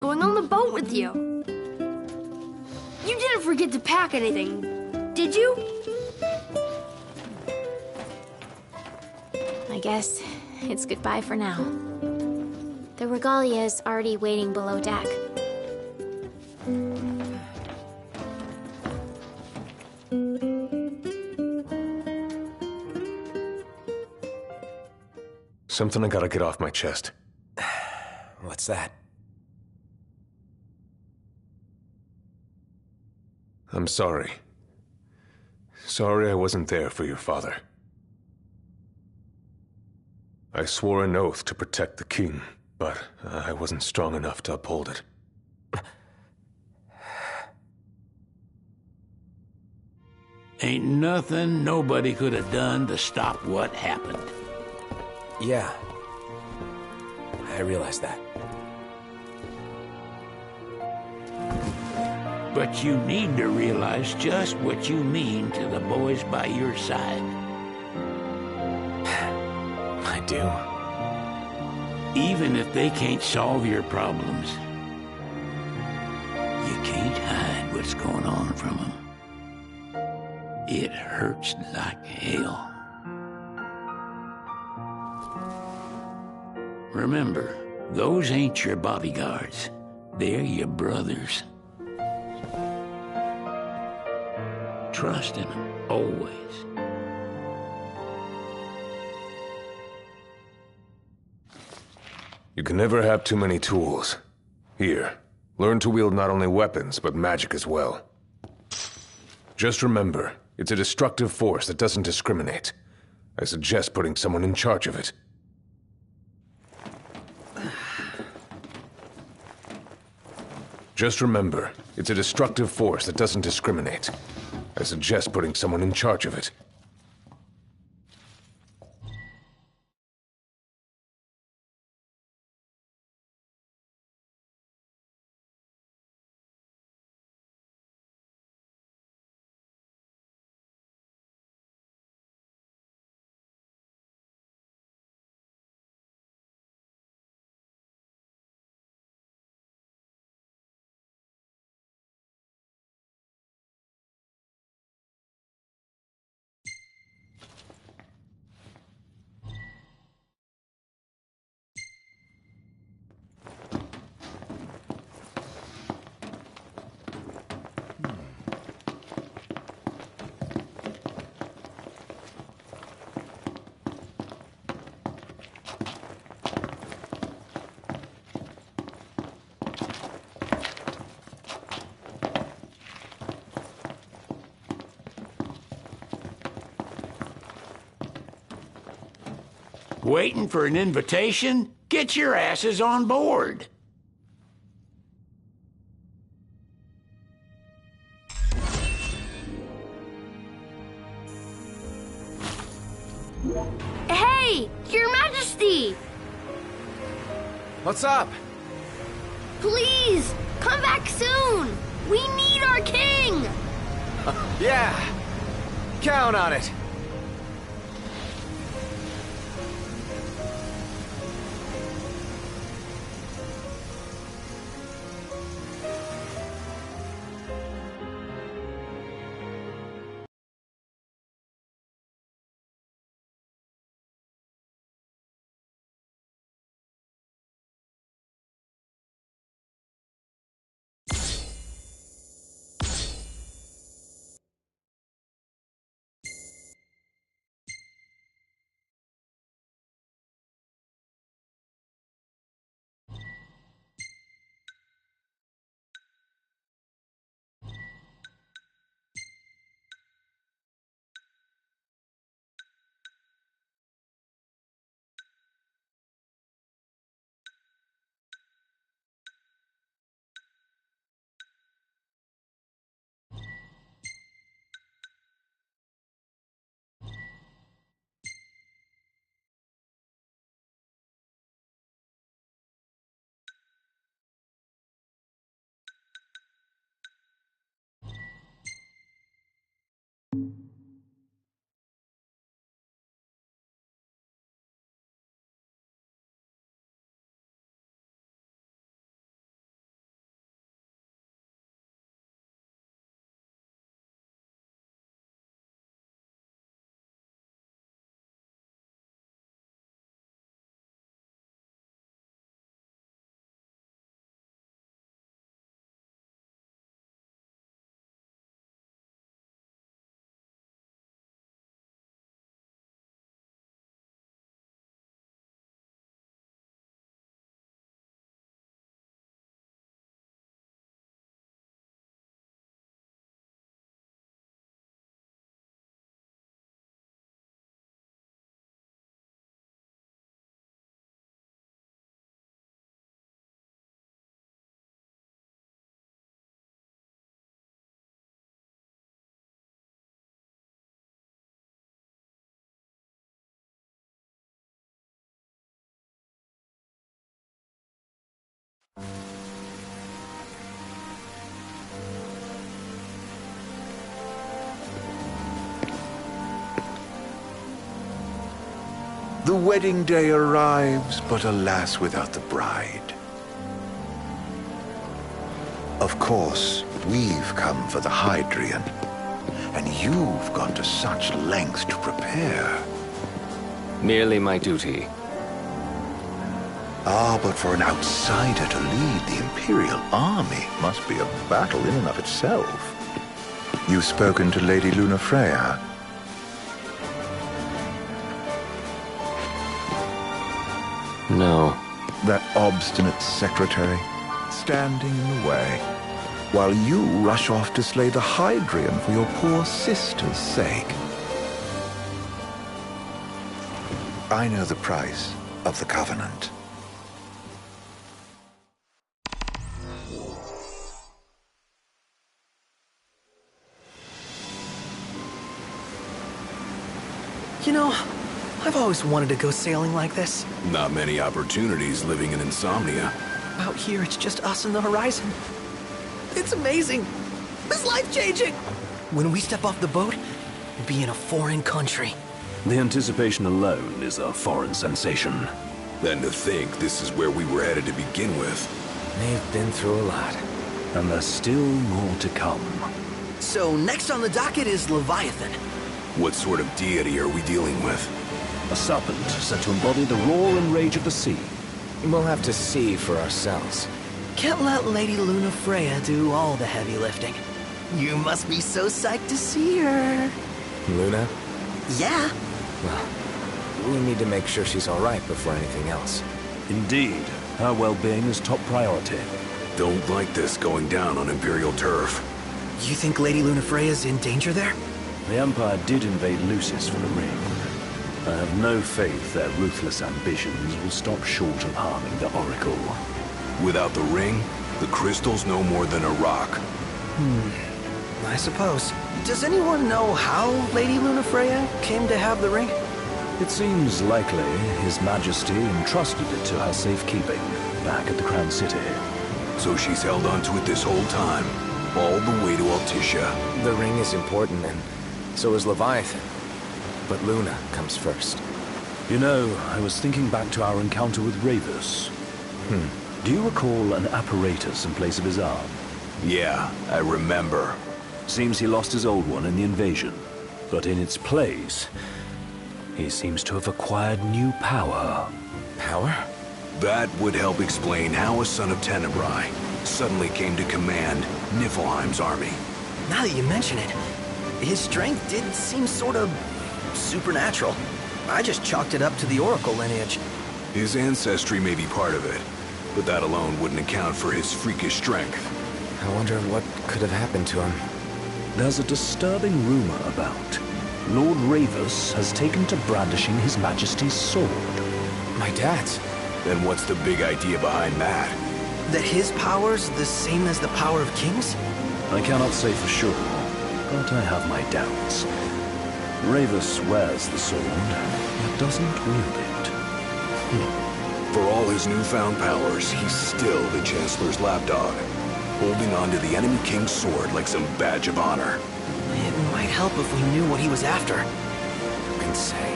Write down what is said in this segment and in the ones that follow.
going on the boat with you. You didn't forget to pack anything, did you? I guess it's goodbye for now. The regalia is already waiting below deck. Something I gotta get off my chest. What's that? I'm sorry. Sorry I wasn't there for your father. I swore an oath to protect the king, but I wasn't strong enough to uphold it. Ain't nothing nobody could have done to stop what happened. Yeah. I realize that. But you need to realize just what you mean to the boys by your side. I do. Even if they can't solve your problems, you can't hide what's going on from them. It hurts like hell. Remember, those ain't your bodyguards. They're your brothers. Trust in them, always. You can never have too many tools. Here, learn to wield not only weapons, but magic as well. Just remember, it's a destructive force that doesn't discriminate. I suggest putting someone in charge of it. Just remember, it's a destructive force that doesn't discriminate. I suggest putting someone in charge of it. Waiting for an invitation? Get your asses on board. Hey, Your Majesty! What's up? Please, come back soon! We need our king! Yeah. Count on it. The wedding day arrives, but alas, without the bride. Of course, we've come for the Hydrian, and you've gone to such lengths to prepare. Merely my duty. Ah, but for an outsider to lead the Imperial army must be a battle in and of itself. You've spoken to Lady Lunafreya. No. That obstinate secretary, standing in the way, while you rush off to slay the Hydrian for your poor sister's sake. I know the price of the Covenant. You know, I've always wanted to go sailing like this. Not many opportunities living in Insomnia. Out here, it's just us and the horizon. It's amazing. It's life-changing. When we step off the boat, we'll be in a foreign country. The anticipation alone is a foreign sensation. Then to think this is where we were headed to begin with. They've been through a lot. And there's still more to come. So next on the docket is Leviathan. What sort of deity are we dealing with? A serpent said to embody the roar and rage of the sea. We'll have to see for ourselves. Can't let Lady Lunafreya do all the heavy lifting. You must be so psyched to see her. Luna? Yeah. Well, we need to make sure she's all right before anything else. Indeed, her well-being is top priority. Don't like this going down on Imperial turf. You think Lady Lunafreya's in danger there? The Empire did invade Lucis for the ring. I have no faith their ruthless ambitions will stop short of harming the Oracle. Without the ring, the crystal's no more than a rock. I suppose. Does anyone know how Lady Lunafreya came to have the ring? It seems likely His Majesty entrusted it to her safekeeping back at the Crown City. So she's held onto it this whole time, all the way to Altissia. The ring is important, and so is Leviathan. But Luna comes first. You know, I was thinking back to our encounter with Ravus. Do you recall an apparatus in place of his arm? Yeah, I remember. Seems he lost his old one in the invasion. But in its place, he seems to have acquired new power. Power? That would help explain how a son of Tenebrae suddenly came to command Niflheim's army. Now that you mention it, his strength did seem sort of supernatural. I just chalked it up to the Oracle lineage. His ancestry may be part of it, but that alone wouldn't account for his freakish strength. I wonder what could have happened to him. There's a disturbing rumor about Lord Ravus has taken to brandishing His Majesty's sword. My dad's. Then what's the big idea behind that? That his power's the same as the power of kings? I cannot say for sure, but I have my doubts. Ravus wears the sword, but doesn't wield it. For all his newfound powers, he's still the Chancellor's lapdog, holding on to the enemy king's sword like some badge of honor. It might help if we knew what he was after. Who can say?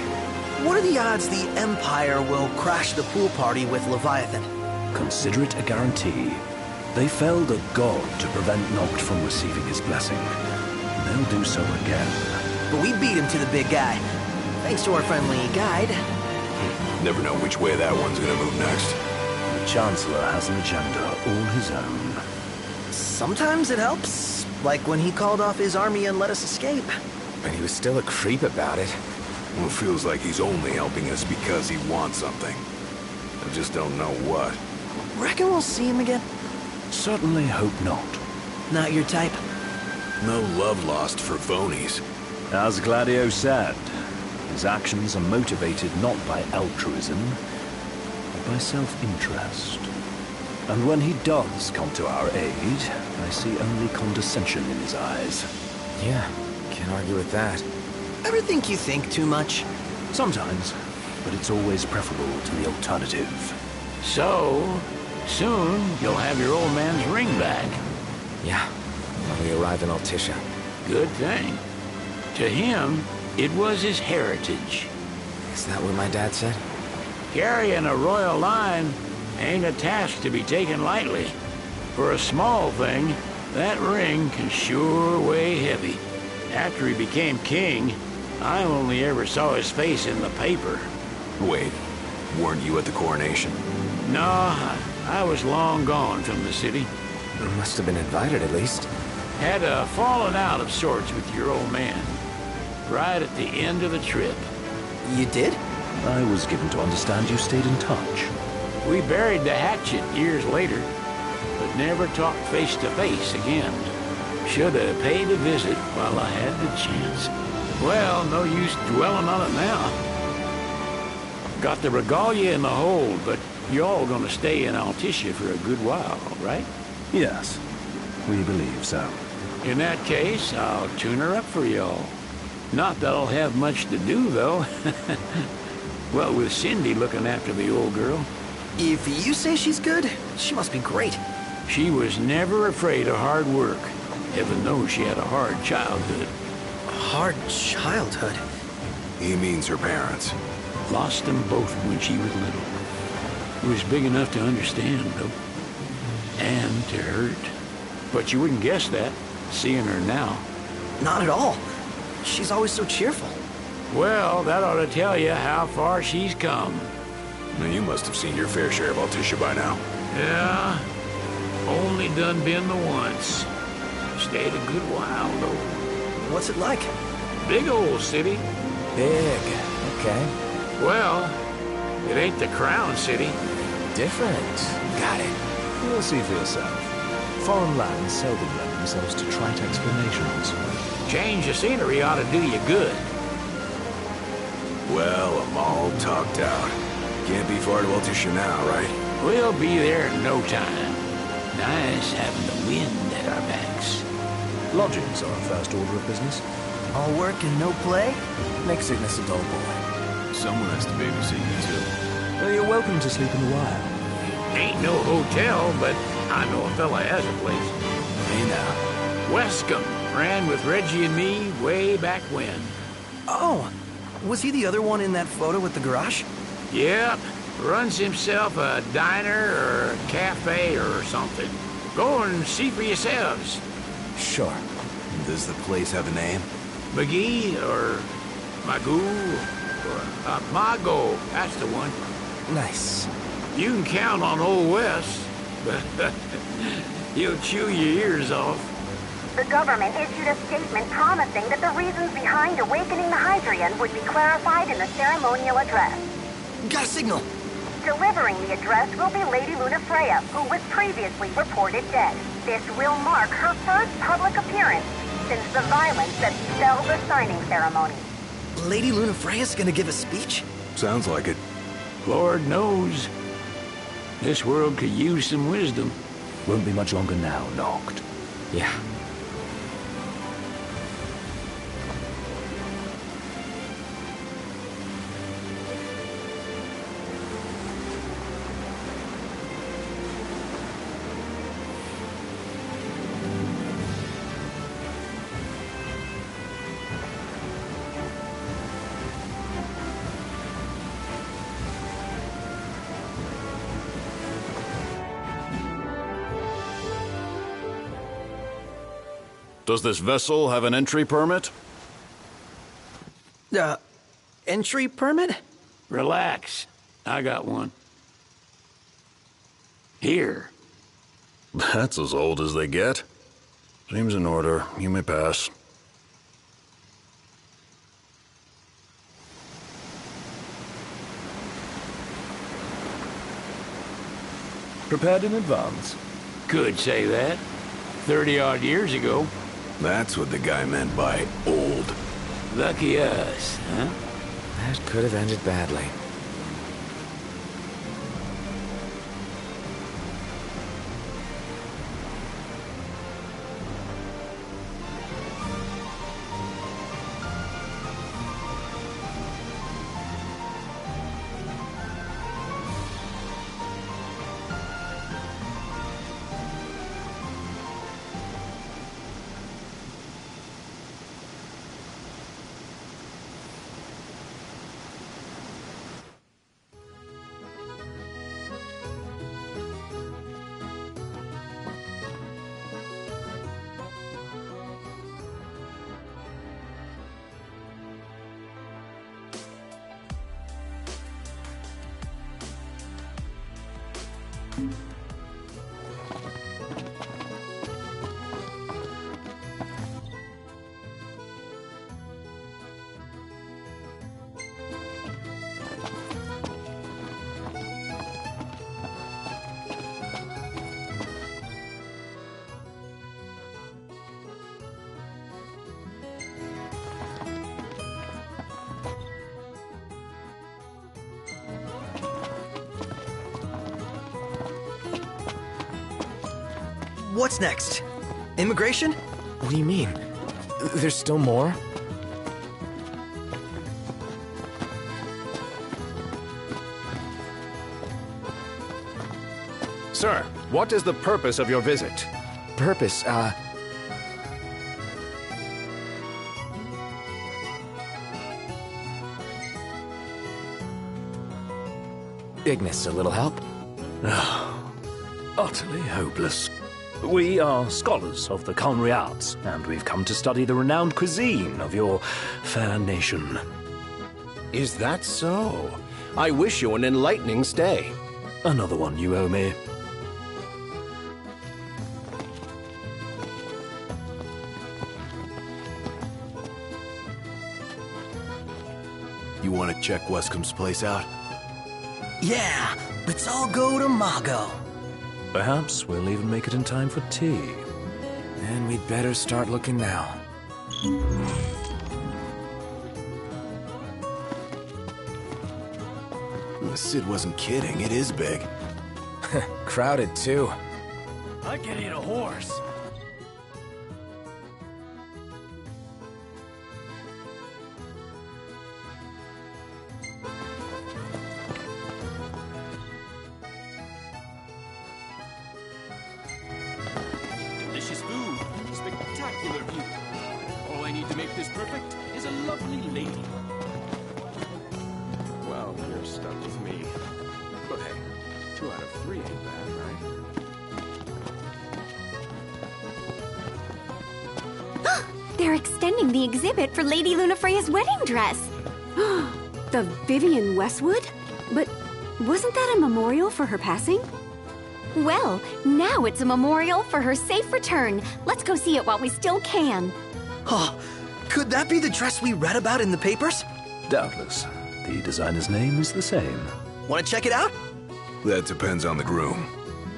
What are the odds the Empire will crash the pool party with Leviathan? Consider it a guarantee. They felled a god to prevent Noct from receiving his blessing. They'll do so again. But we beat him to the big guy. Thanks to our friendly guide. Never know which way that one's gonna move next. The Chancellor has an agenda all his own. Sometimes it helps. Like when he called off his army and let us escape. But he was still a creep about it. Well, it feels like he's only helping us because he wants something. I just don't know what. Reckon we'll see him again? Certainly hope not. Not your type? No love lost for phonies. As Gladio said, his actions are motivated not by altruism, but by self-interest. And when he does come to our aid, I see only condescension in his eyes. Yeah, can't argue with that. Ever think you think too much? Sometimes, but it's always preferable to the alternative. So, Soon, you'll have your old man's ring back. Yeah, when we arrive in Altissia. Good thing. To him, it was his heritage. Is that what my dad said? Carrying a royal line ain't a task to be taken lightly. For a small thing, that ring can sure weigh heavy. After he became king, I only ever saw his face in the paper. Wait, weren't you at the coronation? No, I was long gone from the city. You must have been invited at least. Had a falling out of sorts with your old man. Right at the end of the trip. You did? I was given to understand you stayed in touch. We buried the hatchet years later, but never talked face to face again. Should have paid a visit while I had the chance. Well, no use dwelling on it now. Got the regalia in the hold, but y'all gonna stay in Altissia for a good while, right? Yes, we believe so. In that case, I'll tune her up for y'all. Not that I'll have much to do, though. Well, with Cindy looking after the old girl. If you say she's good, she must be great. She was never afraid of hard work. Heaven knows she had a hard childhood. Hard childhood? He means her parents. Lost them both when she was little. Was big enough to understand, though. And to hurt. But you wouldn't guess that, seeing her now. Not at all. She's always so cheerful. Well, that ought to tell you how far she's come. Now, you must have seen your fair share of Altissia by now. Yeah, only done been the once. Stayed a good while, though. What's it like? Big old city. Big. Okay. Well, it ain't the Crown City. Different. Got it. You'll see for yourself. Foreign lands seldom lend themselves to trite explanations. Change of scenery ought to do you good. Well, I'm all talked out. Can't be far to Altissia now, right? We'll be there in no time. Nice having the wind at our backs. Lodgings are our first order of business. All work and no play? Make sickness a dull boy. Someone has to babysit you, too. Well, you're welcome to sleep in the Wire. Ain't no hotel, but I know a fella has a place. Hey, now. Wescombe ran with Reggie and me way back when. Oh, was he the other one in that photo with the garage? Yep, runs himself a diner or a cafe or something. Go and see for yourselves. Sure. Does the place have a name? McGee or Magoo or Mago, that's the one. Nice. You can count on Old West, but he'll chew your ears off. The government issued a statement promising that the reasons behind awakening the Hydrian would be clarified in the ceremonial address. Got a signal. Delivering the address will be Lady Lunafreya, who was previously reported dead. This will mark her first public appearance since the violence that befell the signing ceremony. Lady Lunafreya's gonna give a speech? Sounds like it. Lord knows. This world could use some wisdom. Won't be much longer now, Noct. Yeah. Does this vessel have an entry permit? Entry permit? Relax. I got one. Here. That's as old as they get. Seems in order. You may pass. Prepared in advance? Could say that. 30-odd years ago. That's what the guy meant by old. Lucky us, huh? That could have ended badly. What's next? Immigration? What do you mean? There's still more? Sir, what is the purpose of your visit? Purpose, Ignis, a little help? Utterly hopeless. We are scholars of the culinary arts, and we've come to study the renowned cuisine of your fair nation. Is that so? I wish you an enlightening stay. Another one you owe me. You want to check Wescom's place out? Yeah, let's all go to Mago. Perhaps we'll even make it in time for tea. And we'd better start looking now. Sid wasn't kidding, it is big. Crowded, too. I can eat a horse. Delicious food, spectacular view. All I need to make this perfect is a lovely lady. Well, you're stuck with me. But hey, 2 out of 3 ain't bad, right? They're extending the exhibit for Lady Lunafreya's wedding dress. The Vivian Westwood? But wasn't that a memorial for her passing? Well, now it's a memorial for her safe return. Let's go see it while we still can. Oh, could that be the dress we read about in the papers? Doubtless. The designer's name is the same. Want to check it out? That depends on the groom.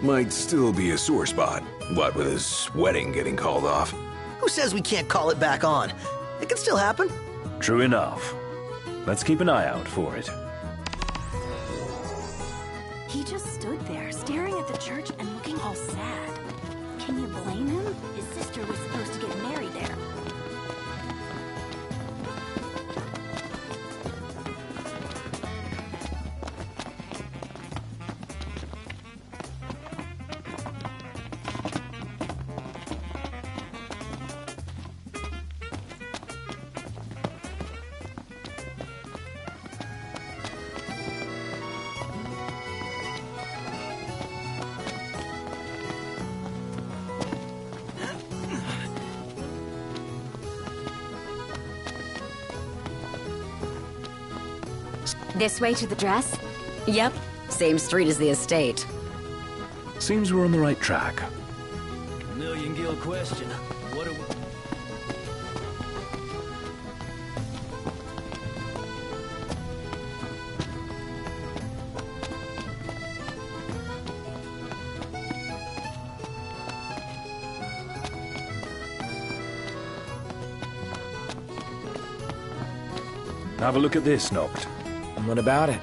Might still be a sore spot. What with his wedding getting called off? Who says we can't call it back on? It can still happen. True enough. Let's keep an eye out for it. He just stood there, staring at the church and looking all sad. Can you blame him? His sister was supposed to get married there. This way to the dress? Yep, same street as the estate. Seems we're on the right track. Million-gill question. What are we... Have a look at this, Noct. And what about it?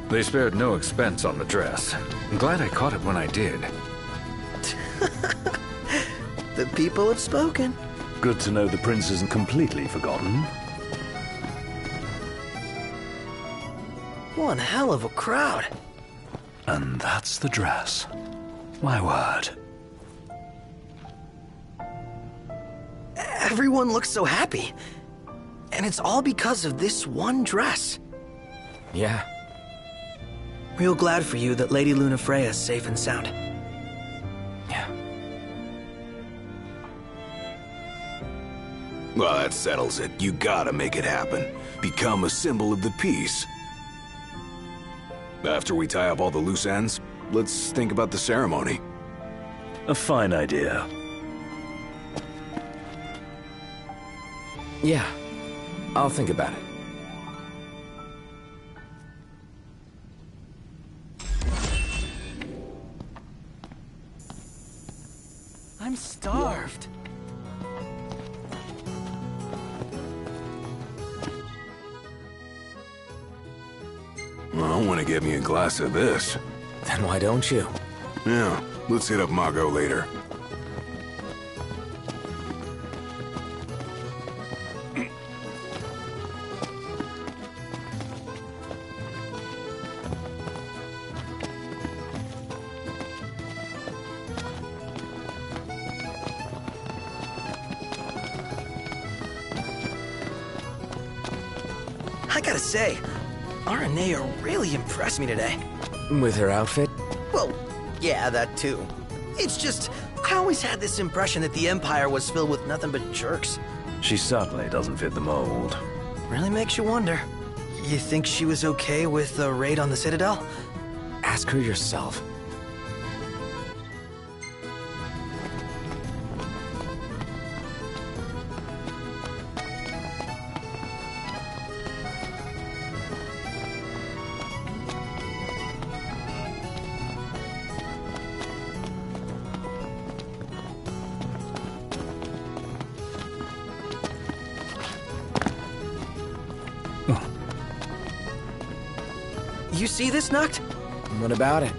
They spared no expense on the dress. I'm glad I caught it when I did. The people have spoken. Good to know the prince isn't completely forgotten. One hell of a crowd. And that's the dress. My word. Everyone looks so happy. And it's all because of this one dress. Yeah. Real glad for you that Lady Lunafreya is safe and sound. Well, that settles it. You gotta make it happen. Become a symbol of the peace. After we tie up all the loose ends, let's think about the ceremony. A fine idea. Yeah, I'll think about it. I'm starved. Well, I want to get me a glass of this. Then why don't you? Yeah, let's hit up Margot later. I gotta say, Aranea really impressed me today. With her outfit? Well, yeah, that too. It's just, I always had this impression that the Empire was filled with nothing but jerks. She certainly doesn't fit the mold. Really makes you wonder. You think she was okay with the raid on the Citadel? Ask her yourself. You see this, Noct? What about it?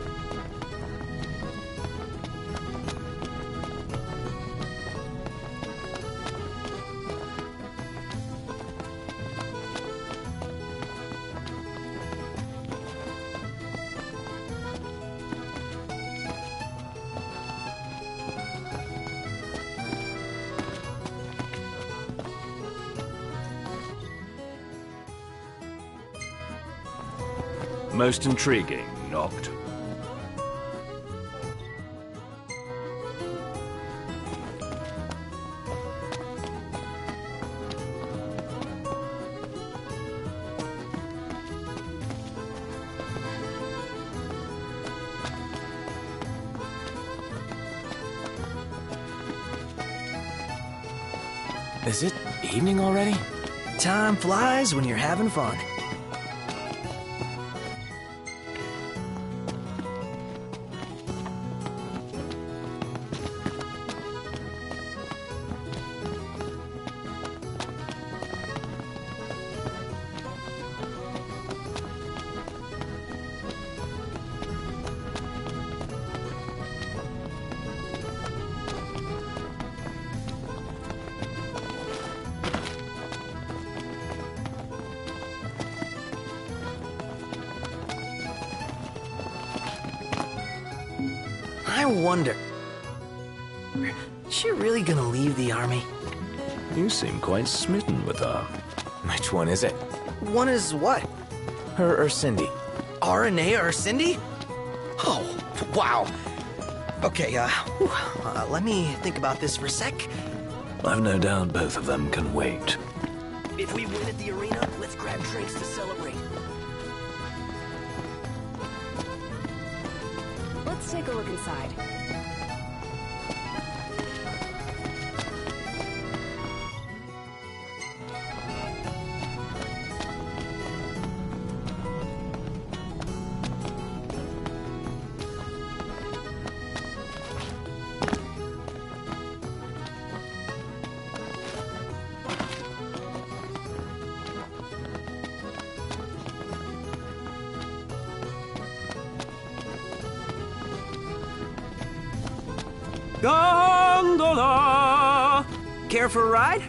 Most intriguing, Noct. Is it evening already? Time flies when you're having fun. I wonder, is she really gonna leave the army? You seem quite smitten with her. Which one is it? One is what? Her or Cindy? Aranea or Cindy? Oh, wow. Okay, let me think about this for a sec. I've no doubt both of them can wait. If we win at the arena, let's grab drinks to celebrate. Let's take a look inside. Gondola! Care for a ride?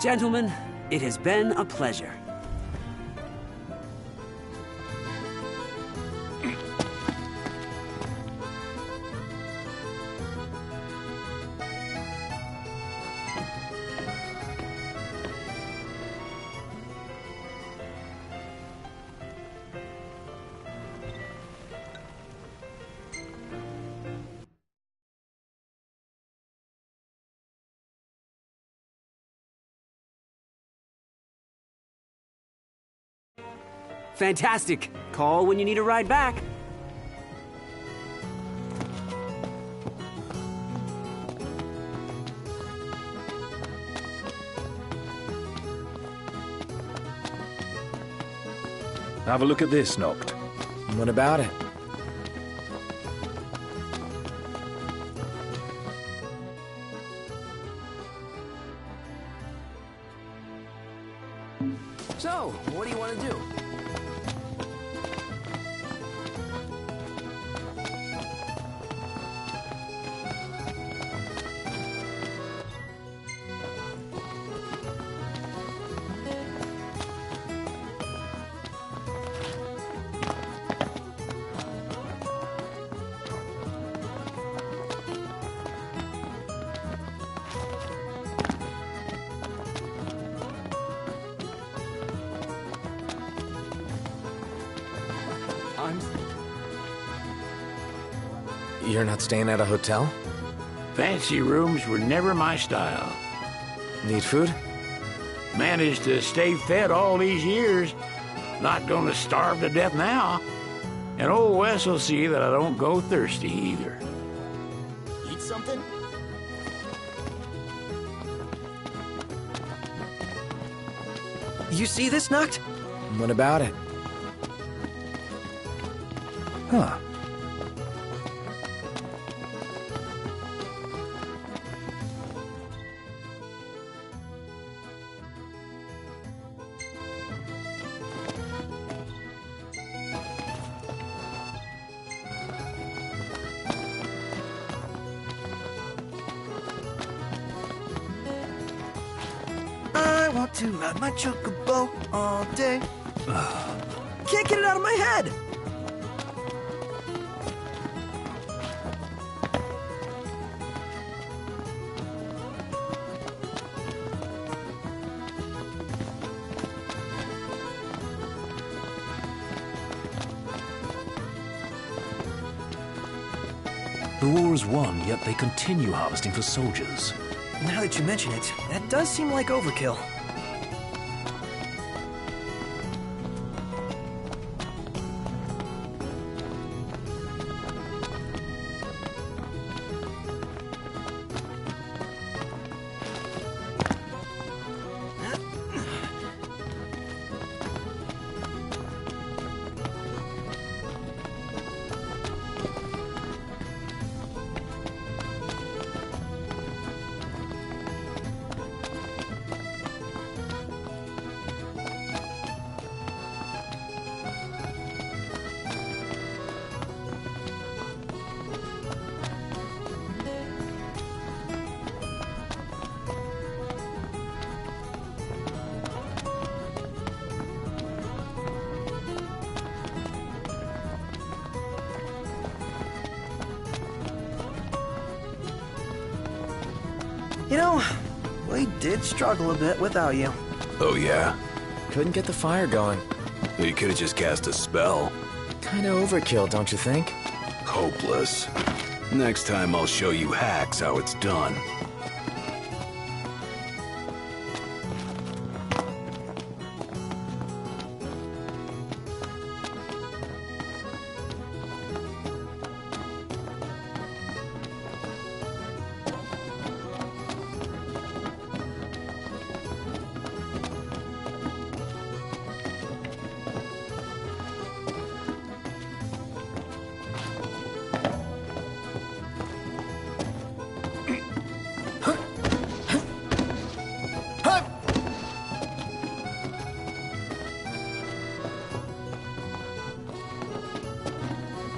Gentlemen, it has been a pleasure. Fantastic. Call when you need a ride back. Have a look at this, Noct. What about it? So, what do you want to do? You're not staying at a hotel? Fancy rooms were never my style. Need food? Managed to stay fed all these years. Not gonna starve to death now. And old Wes will see that I don't go thirsty either. Eat something? You see this, Noct? What about it? Huh. I want to ride my chocobo all day. Can't get it out of my head! The war is won, yet they continue harvesting for soldiers. Now that you mention it, that does seem like overkill. You know, we did struggle a bit without you. Oh, yeah? Couldn't get the fire going. You could have just cast a spell. Kinda overkill, don't you think? Hopeless. Next time I'll show you hacks how it's done.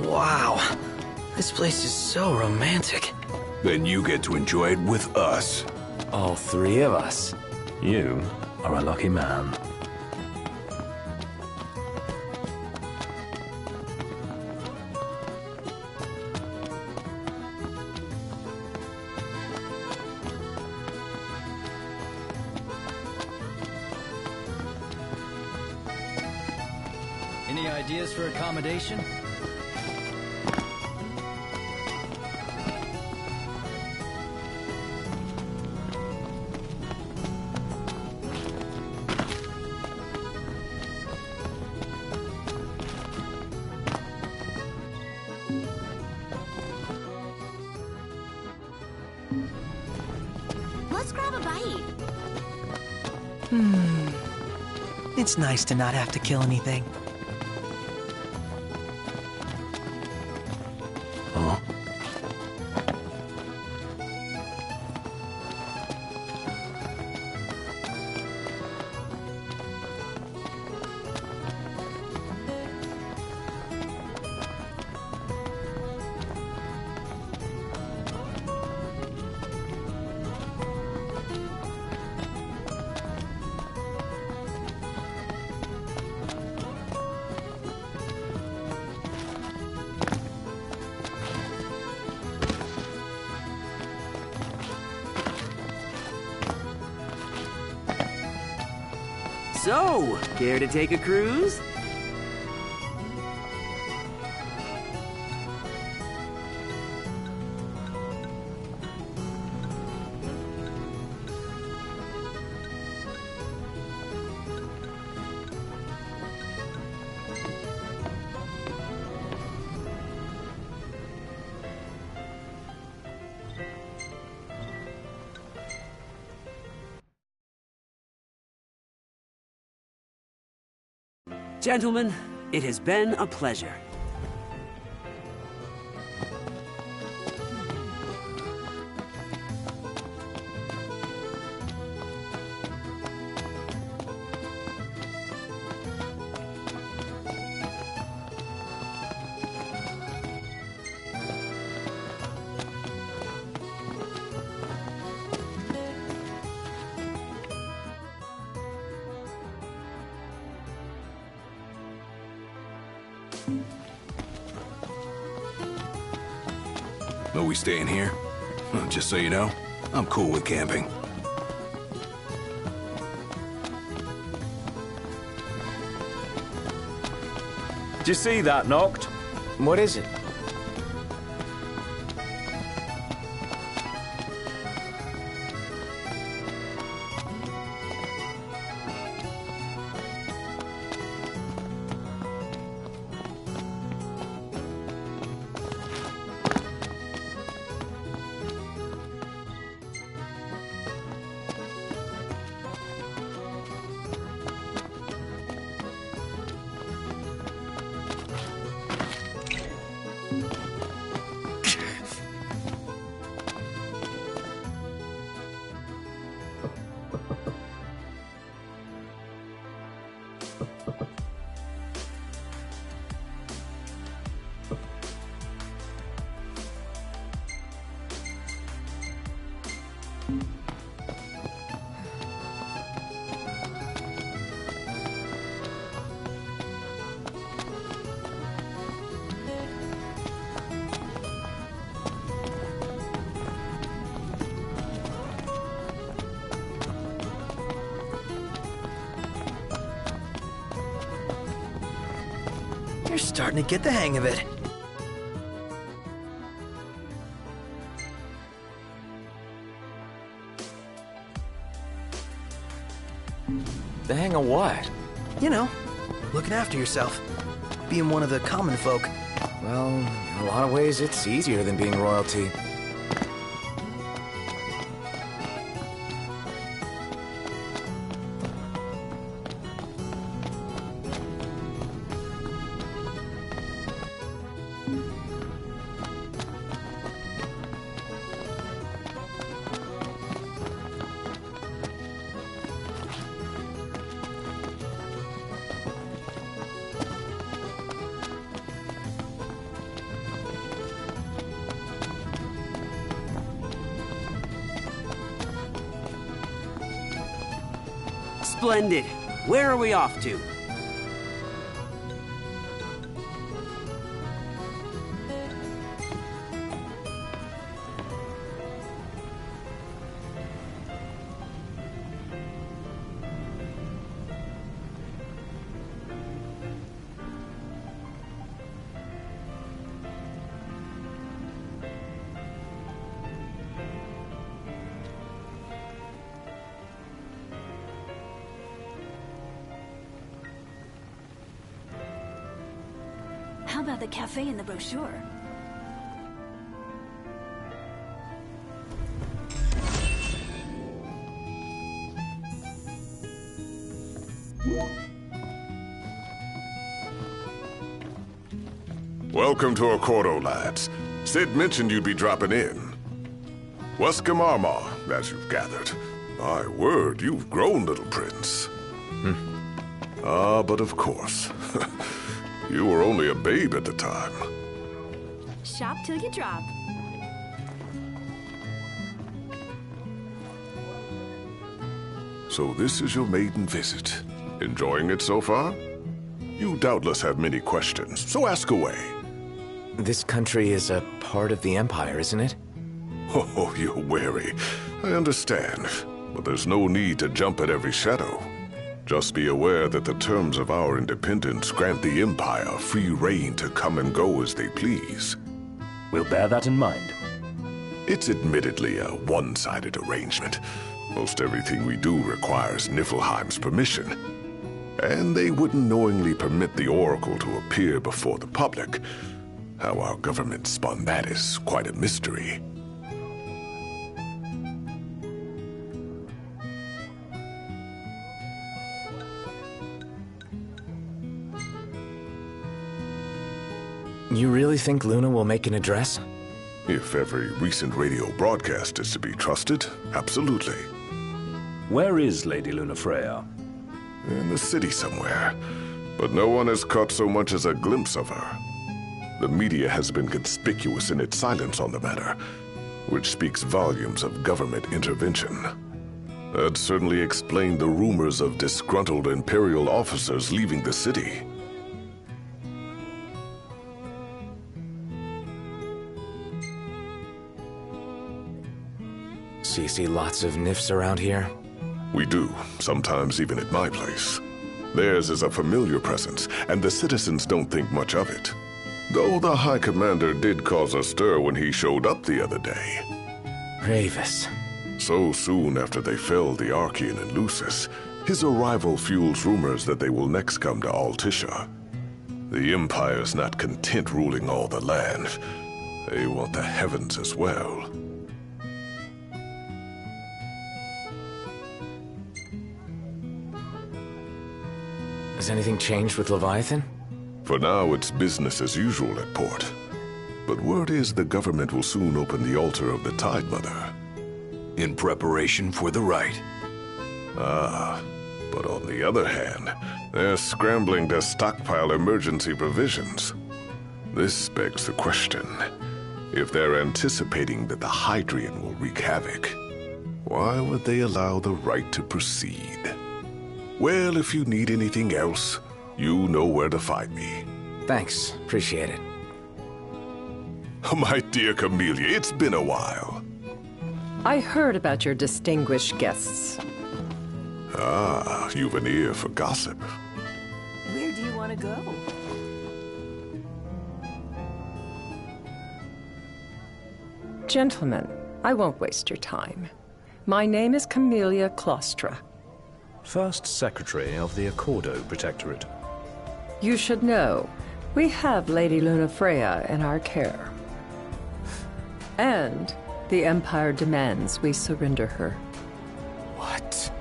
Wow, this place is so romantic. Then you get to enjoy it with us. All three of us. You are a lucky man. Any ideas for accommodation? Let's grab a bite. It's nice to not have to kill anything. So, care to take a cruise? Gentlemen, it has been a pleasure. Are we staying here? Just so you know, I'm cool with camping. Did you see that, Noct? What is it? You're starting to get the hang of it. The hang of what? You know, looking after yourself. Being one of the common folk. Well, in a lot of ways, it's easier than being royalty. Splendid. Where are we off to? How about the cafe in the brochure? Welcome to Accordo, lads. Sid mentioned you'd be dropping in. Welcome Armor, as you've gathered. My word, you've grown, little prince. But of course. You were only a babe at the time. Shop till you drop. So this is your maiden visit. Enjoying it so far? You doubtless have many questions, so ask away. This country is a part of the Empire, isn't it? Oh, you're wary. I understand. But there's no need to jump at every shadow. Just be aware that the terms of our independence grant the Empire free reign to come and go as they please. We'll bear that in mind. It's admittedly a one-sided arrangement. Most everything we do requires Niflheim's permission. And they wouldn't knowingly permit the Oracle to appear before the public. How our government spun that is quite a mystery. You really think Luna will make an address? If every recent radio broadcast is to be trusted, absolutely. Where is Lady Lunafreya? In the city somewhere, but no one has caught so much as a glimpse of her. The media has been conspicuous in its silence on the matter, which speaks volumes of government intervention. That certainly explained the rumors of disgruntled Imperial officers leaving the city. So you see lots of Nifs around here? We do, sometimes even at my place. Theirs is a familiar presence, and the citizens don't think much of it. Though the High Commander did cause a stir when he showed up the other day. Ravus. So soon after they felled the Archean and Lucis, his arrival fuels rumors that they will next come to Altissia. The Empire's not content ruling all the land. They want the heavens as well. Has anything changed with Leviathan? For now, it's business as usual at port. But word is the government will soon open the altar of the Tide Mother. In preparation for the rite. But on the other hand, they're scrambling to stockpile emergency provisions. This begs the question, if they're anticipating that the Hydrian will wreak havoc, why would they allow the rite to proceed? Well, if you need anything else, you know where to find me. Thanks. Appreciate it. My dear Camellia, it's been a while. I heard about your distinguished guests. You've an ear for gossip. Where do you want to go? Gentlemen, I won't waste your time. My name is Camellia Claustra. First Secretary of the Accordo Protectorate. You should know, we have Lady Lunafreya in our care. And the Empire demands we surrender her. What?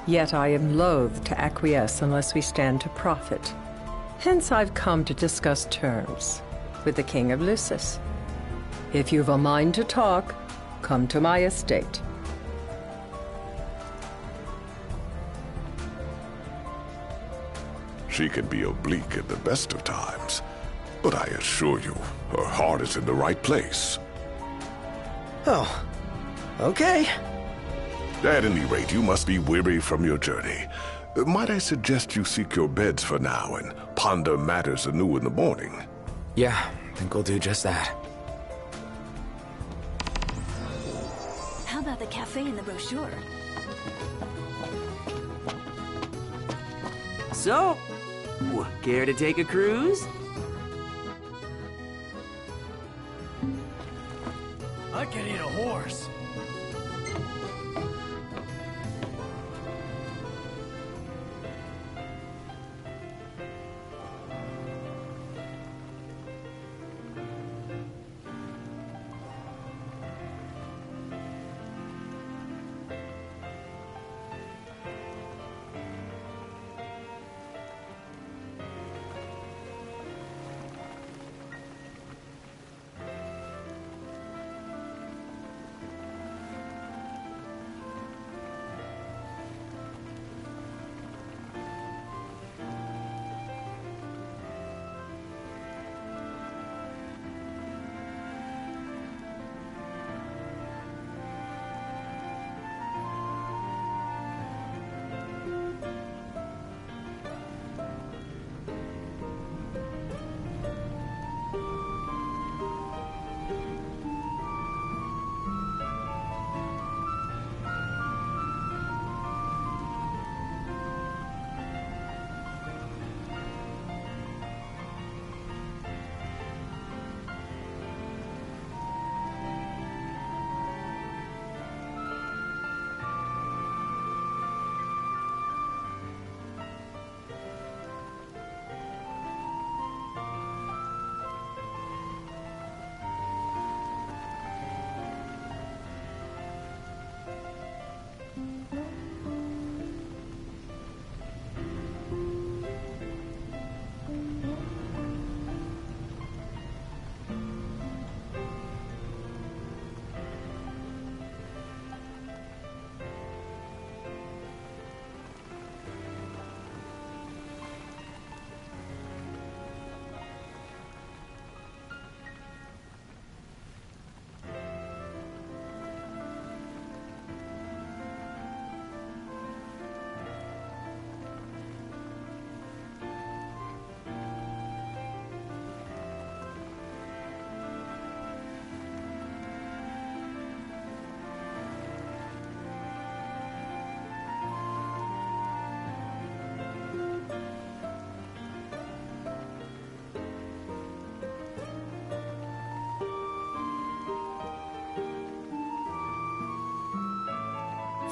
Yet I am loath to acquiesce unless we stand to profit. Hence I've come to discuss terms with the King of Lucis. If you've a mind to talk, come to my estate. She can be oblique at the best of times, but I assure you, her heart is in the right place. Oh, okay. At any rate, you must be weary from your journey. Might I suggest you seek your beds for now and ponder matters anew in the morning? Yeah, I think we'll do just that. How about the cafe in the brochure? So, care to take a cruise? I can eat a horse.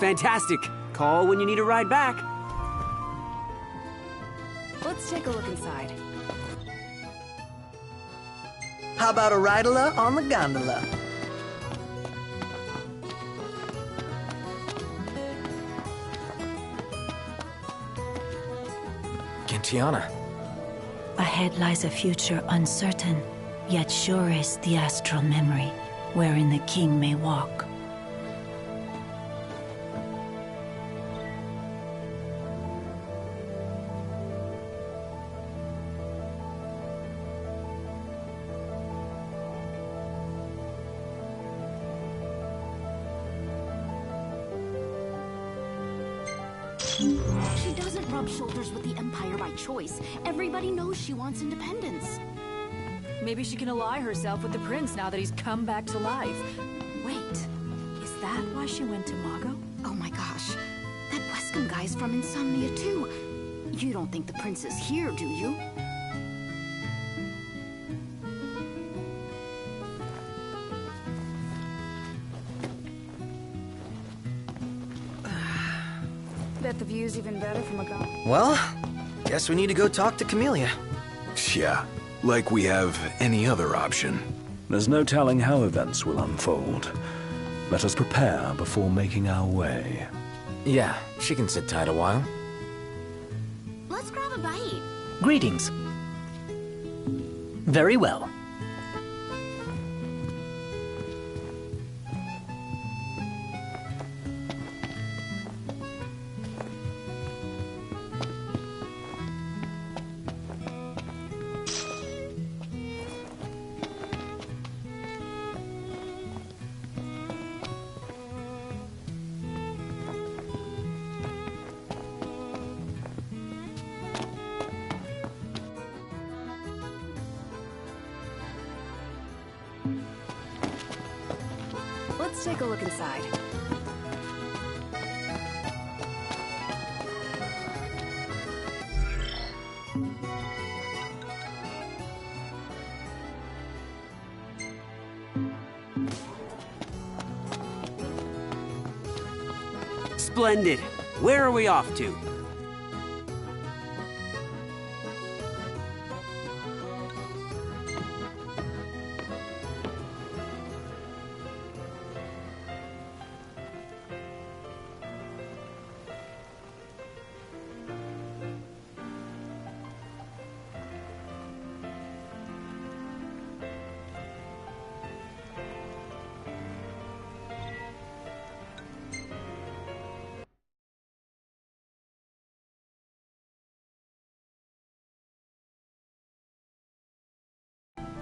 Fantastic. Call when you need a ride back. Let's take a look inside. How about a ride-a-la on the gondola? Gentiana. Ahead lies a future uncertain, yet sure is the astral memory, wherein the king may walk. She doesn't rub shoulders with the Empire by choice. Everybody knows she wants independence. Maybe she can ally herself with the prince now that he's come back to life. Wait, is that why she went to Mago? Oh my gosh, that Wescom guy's from Insomnia too. You don't think the prince is here, do you? Bet the view's even better from a gondola. Well, guess we need to go talk to Camellia. Yeah, like we have any other option. There's no telling how events will unfold. Let us prepare before making our way. Yeah, she can sit tight a while. Let's grab a bite. Greetings. Very well. Let's take a look inside. Splendid. Where are we off to?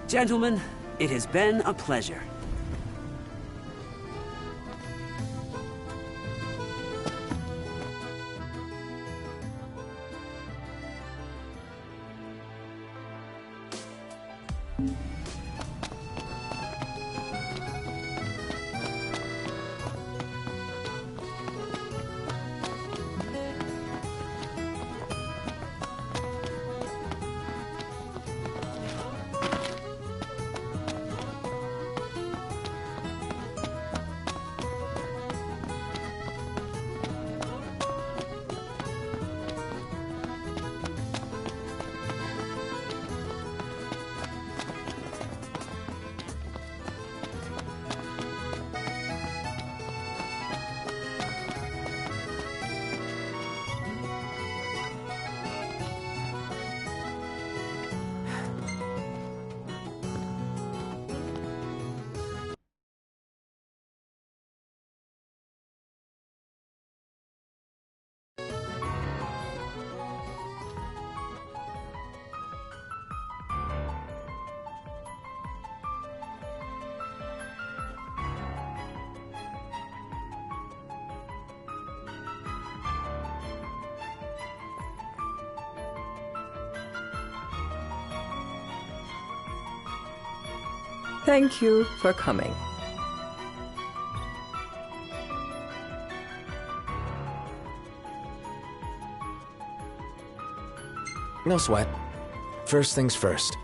Gentlemen, it has been a pleasure. Thank you for coming. No sweat. First things first.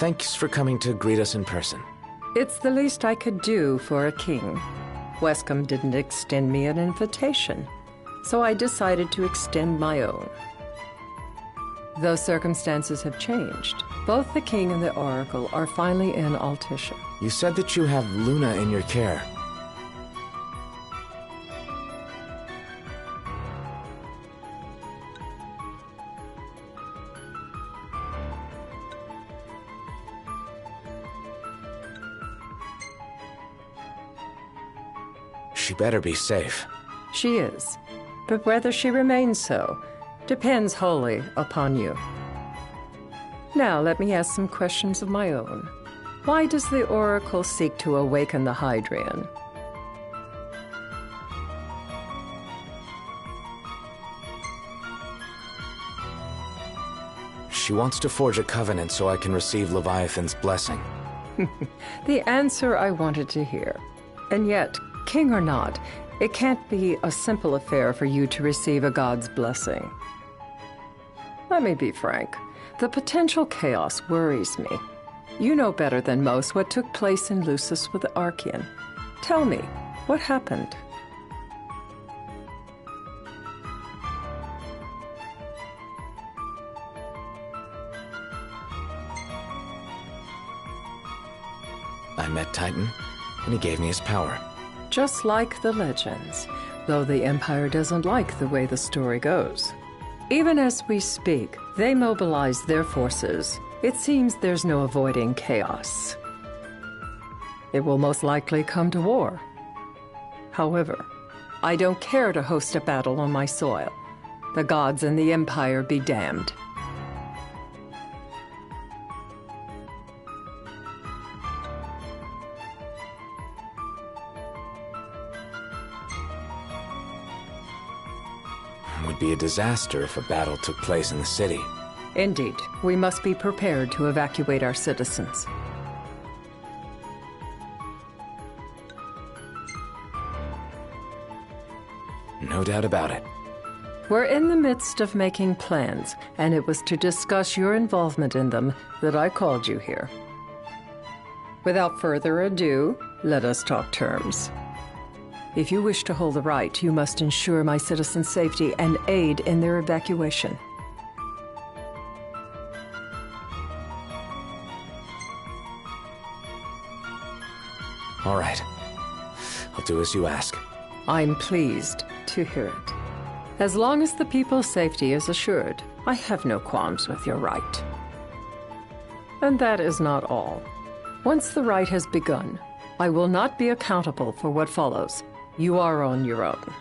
Thanks for coming to greet us in person. It's the least I could do for a king. Wescom didn't extend me an invitation, so I decided to extend my own. Though circumstances have changed, both the king and the oracle are finally in Altissia. You said that you have Luna in your care. She better be safe. She is, but whether she remains so depends wholly upon you. Now let me ask some questions of my own. Why does the Oracle seek to awaken the Hydrian? She wants to forge a covenant so I can receive Leviathan's blessing. The answer I wanted to hear. And yet, king or not, it can't be a simple affair for you to receive a god's blessing. Let me be frank. The potential chaos worries me. You know better than most what took place in Lucis with the Archean. Tell me, what happened? I met Titan, and he gave me his power. Just like the legends, though the Empire doesn't like the way the story goes. Even as we speak, they mobilize their forces. It seems there's no avoiding chaos. It will most likely come to war. However, I don't care to host a battle on my soil. The gods and the Empire be damned. It would be a disaster if a battle took place in the city. Indeed, we must be prepared to evacuate our citizens. No doubt about it. We're in the midst of making plans, and it was to discuss your involvement in them that I called you here. Without further ado, let us talk terms. If you wish to hold the right, you must ensure my citizens' safety and aid in their evacuation. All right. I'll do as you ask. I'm pleased to hear it. As long as the people's safety is assured, I have no qualms with your right. And that is not all. Once the rite has begun, I will not be accountable for what follows. You are on your own.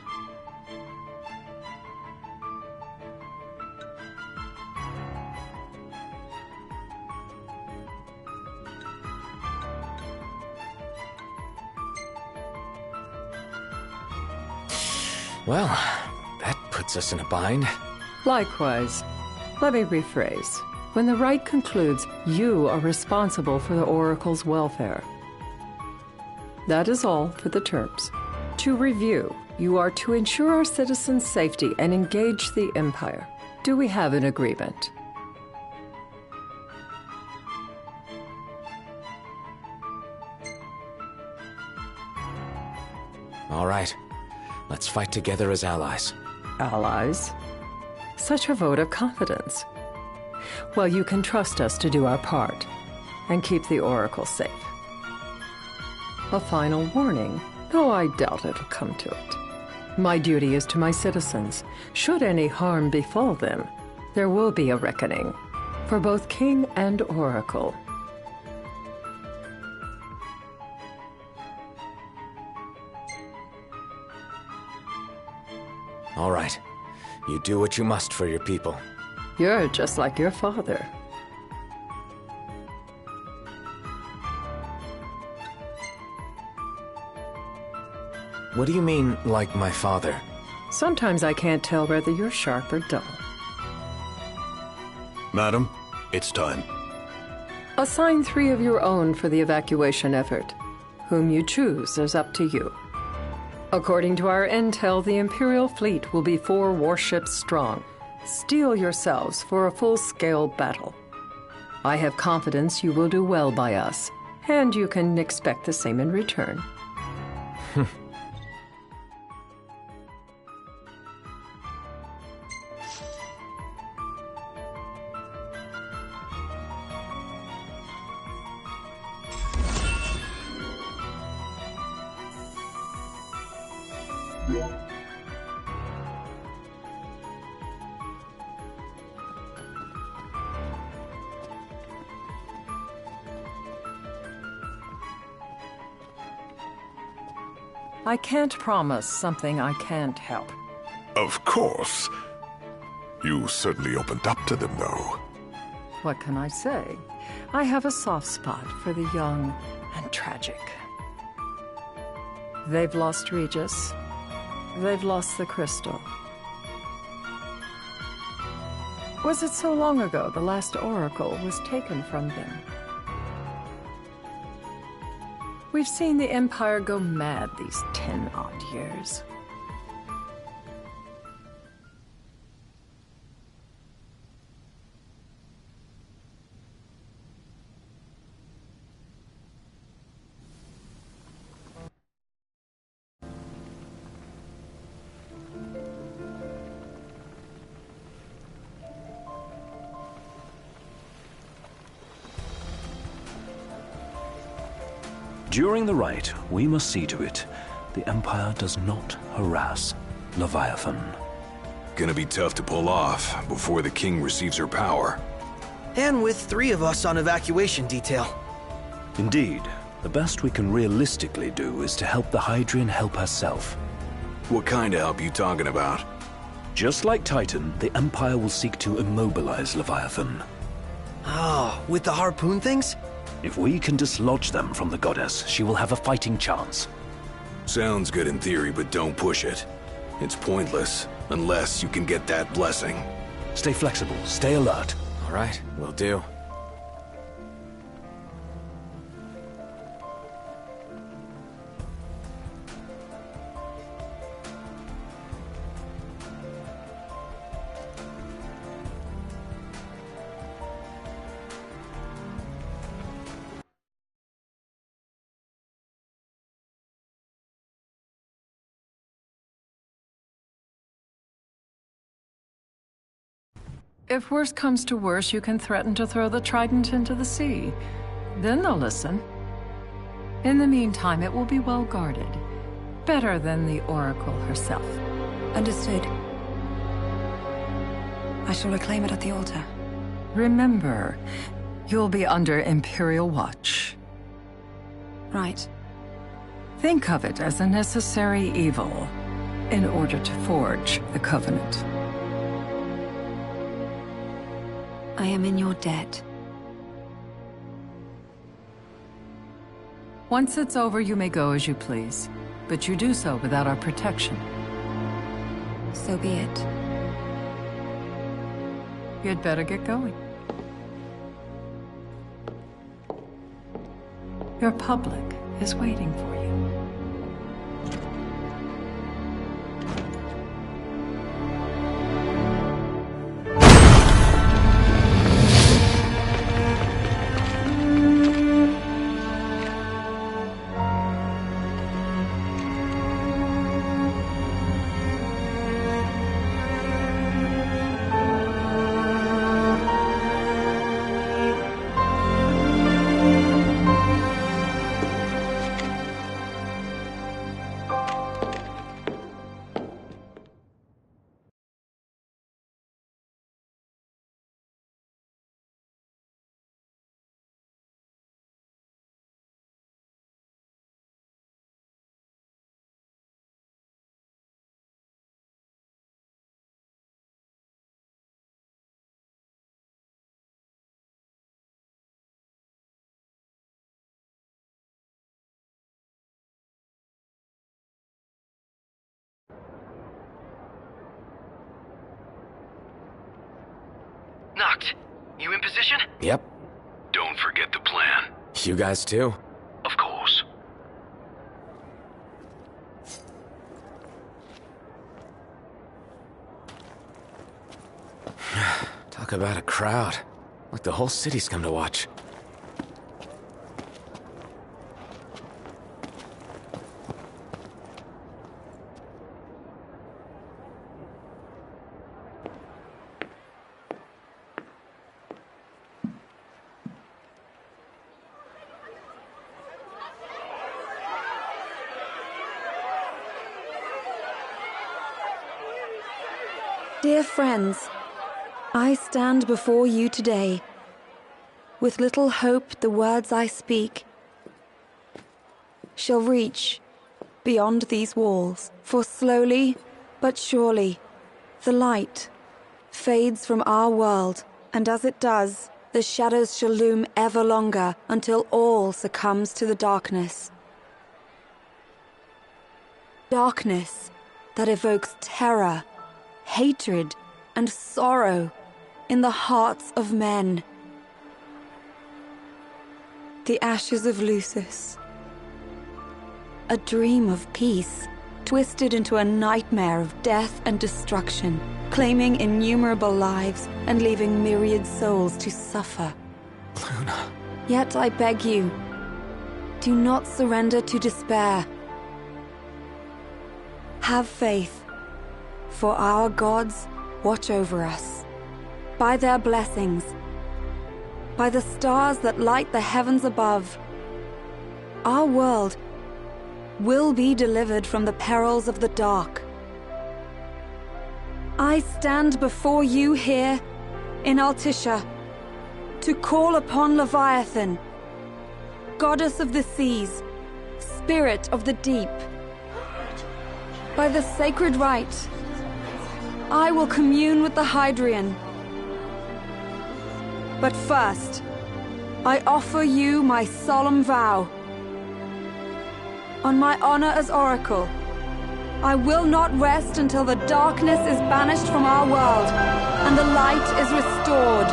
Well, that puts us in a bind. Likewise. Let me rephrase. When the rite concludes, you are responsible for the Oracle's welfare. That is all for the terms. To review, you are to ensure our citizens' safety and engage the Empire. Do we have an agreement? All right. Let's fight together as allies. Allies? Such a vote of confidence. Well, you can trust us to do our part and keep the Oracle safe. A final warning, though I doubt it'll come to it. My duty is to my citizens. Should any harm befall them, there will be a reckoning for both King and Oracle. All right. You do what you must for your people. You're just like your father. What do you mean, like my father? Sometimes I can't tell whether you're sharp or dull. Madam, it's time. Assign 3 of your own for the evacuation effort. Whom you choose is up to you. According to our intel, the Imperial fleet will be 4 warships strong. Steel yourselves for a full-scale battle. I have confidence you will do well by us, and you can expect the same in return. I can't promise something I can't help. Of course. You certainly opened up to them, though. What can I say? I have a soft spot for the young and tragic. They've lost Regis. They've lost the crystal. Was it so long ago the last Oracle was taken from them? We've seen the Empire go mad these 10-odd years. During the rite, we must see to it the Empire does not harass Leviathan. Gonna be tough to pull off before the king receives her power. And with 3 of us on evacuation detail. Indeed, the best we can realistically do is to help the Hydrian help herself. What kind of help you talking about? Just like Titan, the Empire will seek to immobilize Leviathan. Oh, with the harpoon things? If we can dislodge them from the goddess, she will have a fighting chance. Sounds good in theory, but don't push it. It's pointless, unless you can get that blessing. Stay flexible, stay alert. All right, will do. If worse comes to worse, you can threaten to throw the trident into the sea. Then they'll listen. In the meantime, it will be well guarded. Better than the Oracle herself. Understood. I shall reclaim it at the altar. Remember, you'll be under Imperial watch. Right. Think of it as a necessary evil in order to forge the Covenant. I am in your debt. Once it's over, you may go as you please. But you do so without our protection. So be it. You'd better get going. Your public is waiting for you. Noct, you in position? Yep. Don't forget the plan. You guys too? Of course. Talk about a crowd. Like the whole city's come to watch. Dear friends, I stand before you today. With little hope the words I speak shall reach beyond these walls. For slowly but surely the light fades from our world, and as it does, the shadows shall loom ever longer until all succumbs to the darkness. Darkness that evokes terror, hatred, and sorrow in the hearts of men. The ashes of Lucis. A dream of peace, twisted into a nightmare of death and destruction, claiming innumerable lives and leaving myriad souls to suffer. Luna. Yet I beg you, do not surrender to despair. Have faith. For our gods watch over us. By their blessings, by the stars that light the heavens above, our world will be delivered from the perils of the dark. I stand before you here in Altissia to call upon Leviathan, goddess of the seas, spirit of the deep. By the sacred rite, I will commune with the Hydrian. But first, I offer you my solemn vow. On my honor as Oracle, I will not rest until the darkness is banished from our world and the light is restored.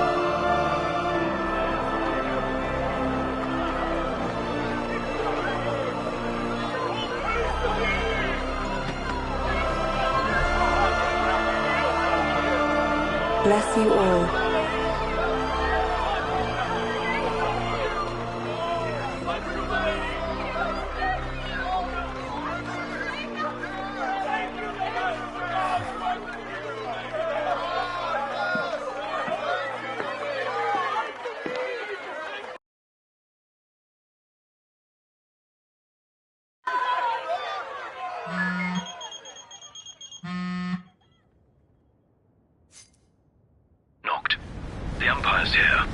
bless you all. Noct. The Empire's here.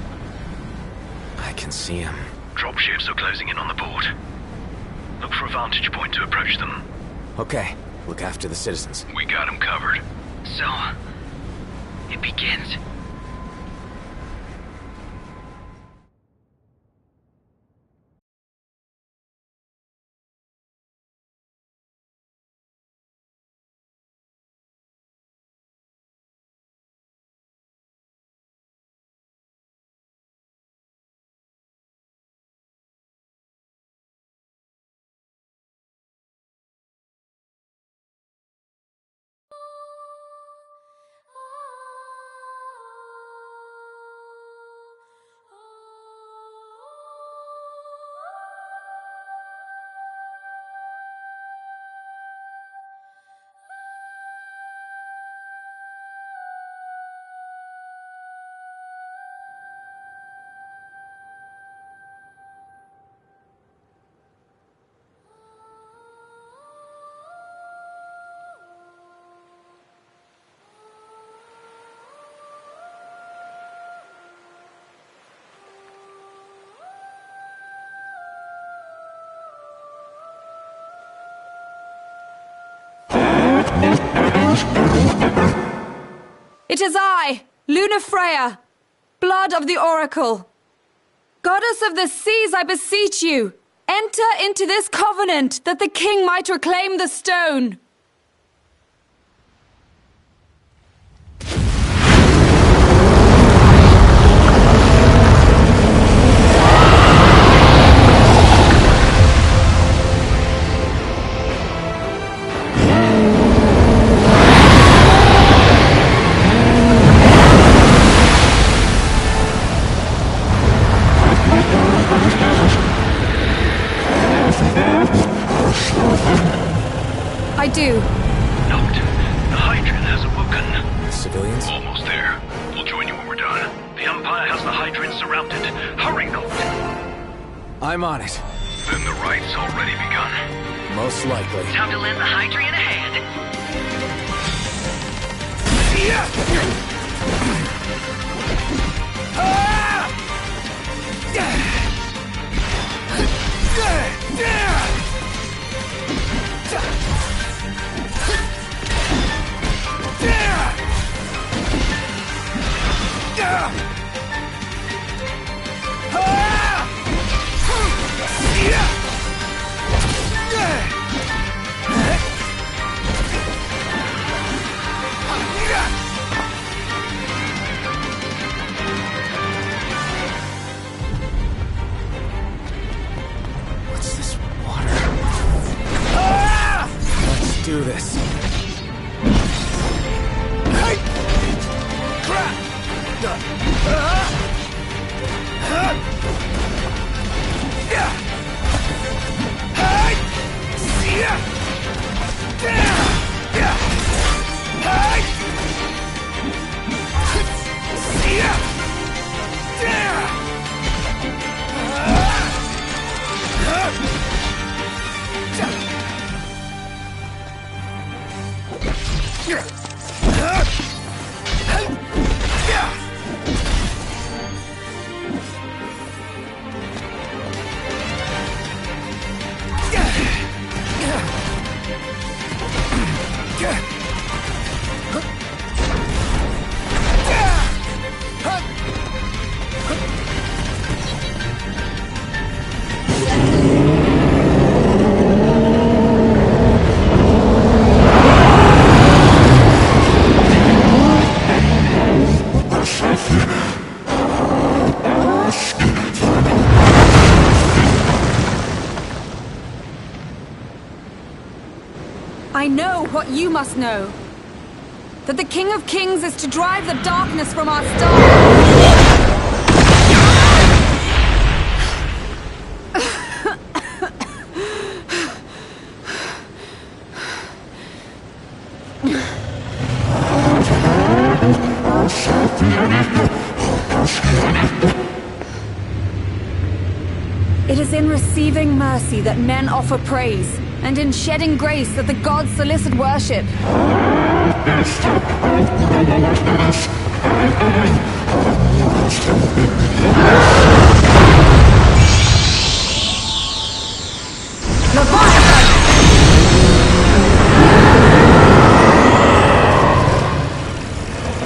I can see him. Dropships are closing in on the port. Look for a vantage point to approach them. Okay, look after the citizens. We got them covered. So, it begins. It is I, Lunafreya, blood of the Oracle. Goddess of the seas, I beseech you, enter into this covenant that the king might reclaim the stone. I do. Noct. The Hydraean has awoken. The civilians? Almost there. We'll join you when we're done. The Empire has the Hydraean surrounded. Hurry, Noct. I'm on it. Then the right's already begun. Most likely. Time to lend the Hydraean a hand. What's this water? Let's do this. I know what you must know. that the King of Kings is to drive the darkness from our stars. It is in receiving mercy that men offer praise, and in shedding grace that the gods solicit worship.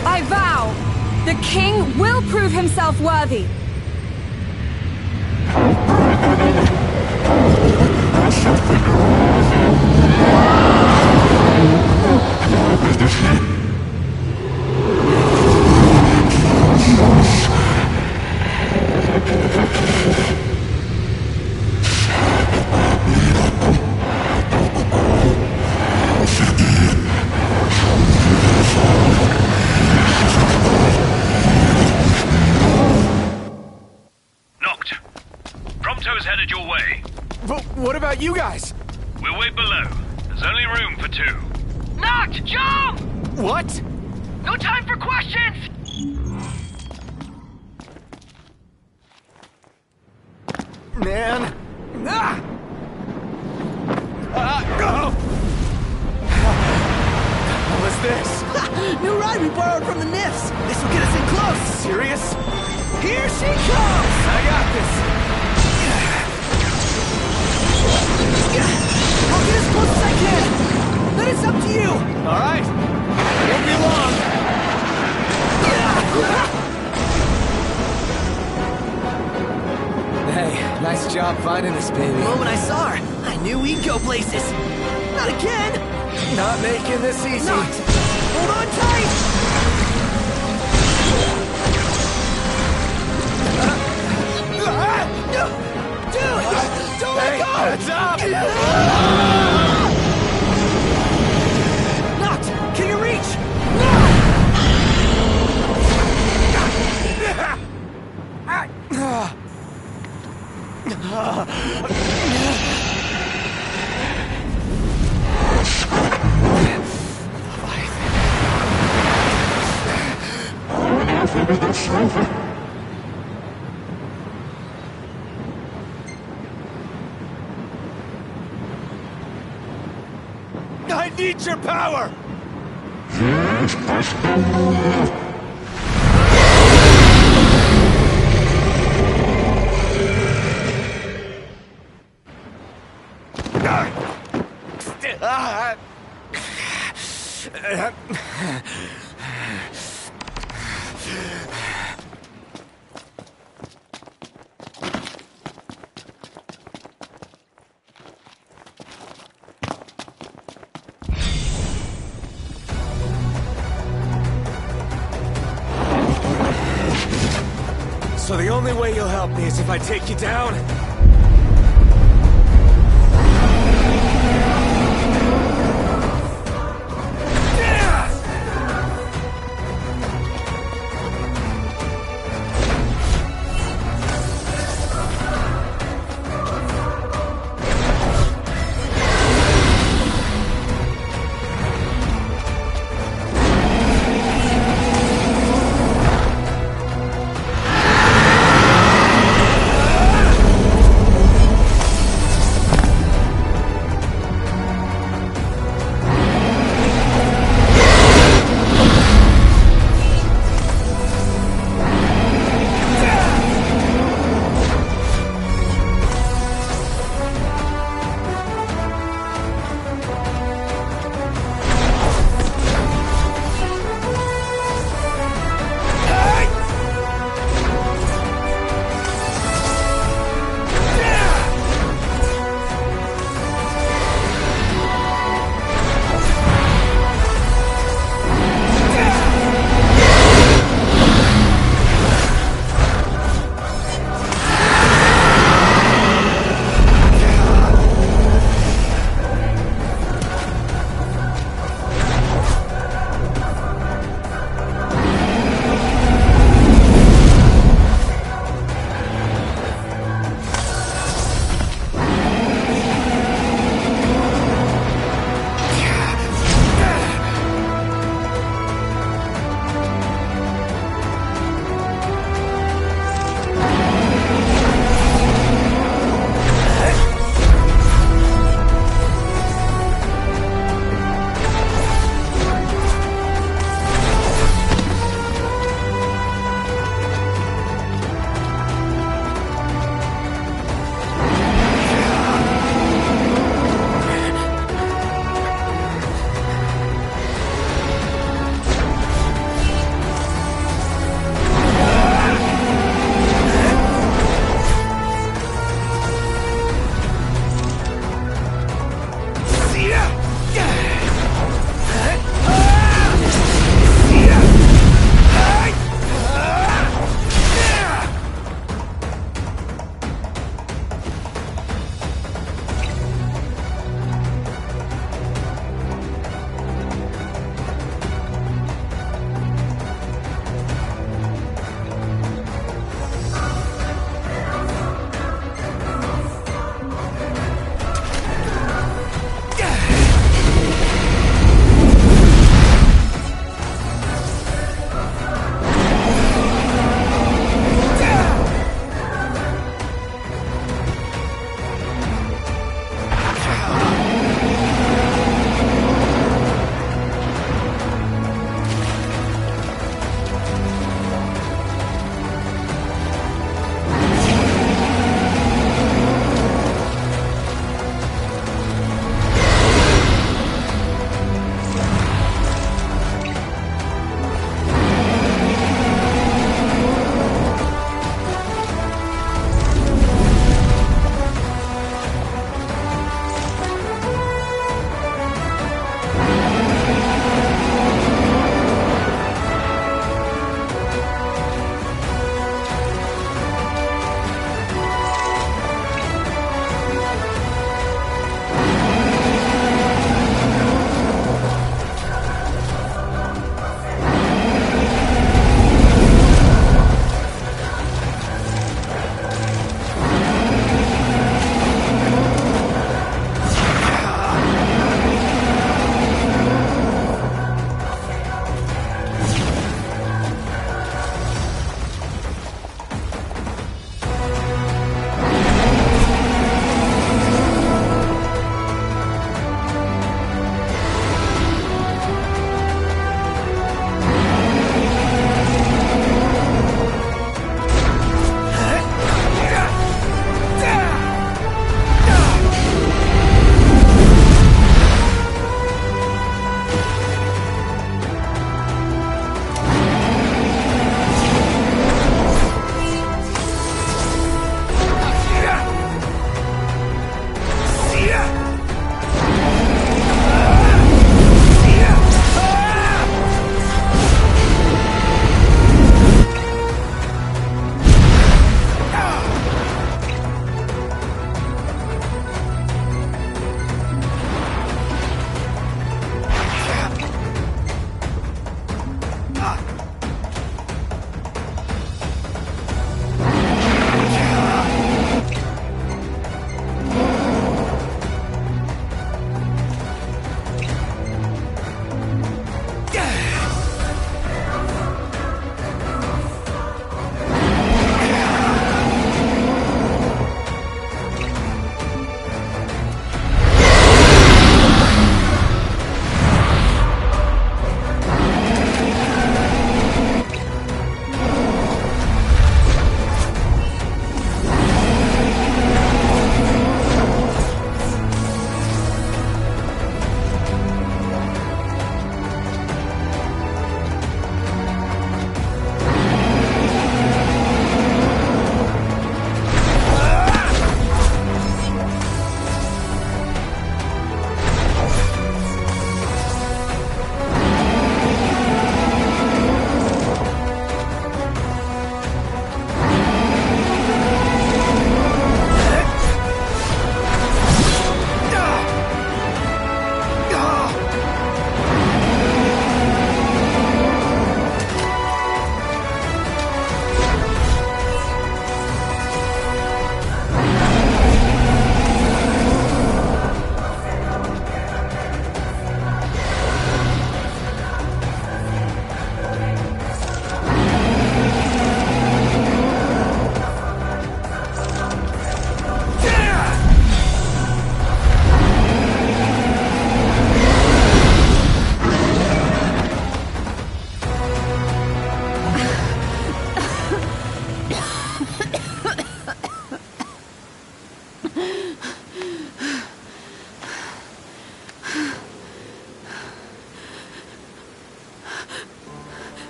I vow, the king will prove himself worthy. Knocked. Prompto's headed your way. But what about you guys? We'll wait below. There's only room for two. Knocked! Jump! What? No time for questions! Man. Ah! What was this? New ride we borrowed from the Nifs. This will get us in close. Serious? Here she comes! I got this. I'll get as close as I can. Then it's up to you. All right. Won't be long. Hey, nice job finding us, baby. The moment I saw her, I knew we'd go places. Not again. Not making this easy. Not. Hold on tight. Dude, don't let go. Heads up. Knocked. Can you reach? I need your power! So the only way you'll help me is if I take you down?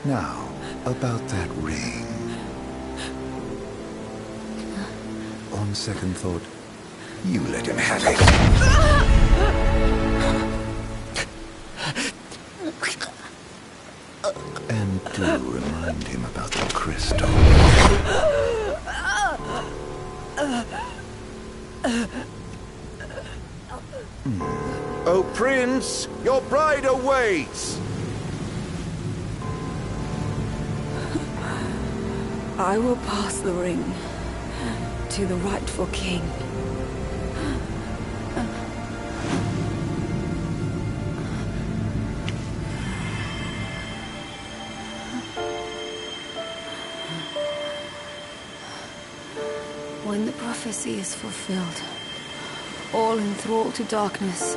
Now, about that ring. On second thought, you let him have it. And do remind him about the crystal. Oh, Prince, your bride awaits! I will pass the ring to the rightful king. When the prophecy is fulfilled, all enthralled to darkness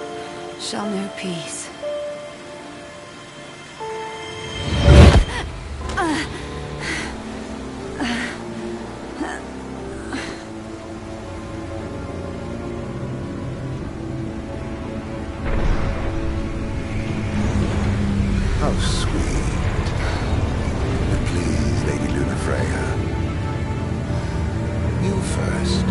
shall know peace. How sweet. But please, Lady Lunafreya. You first.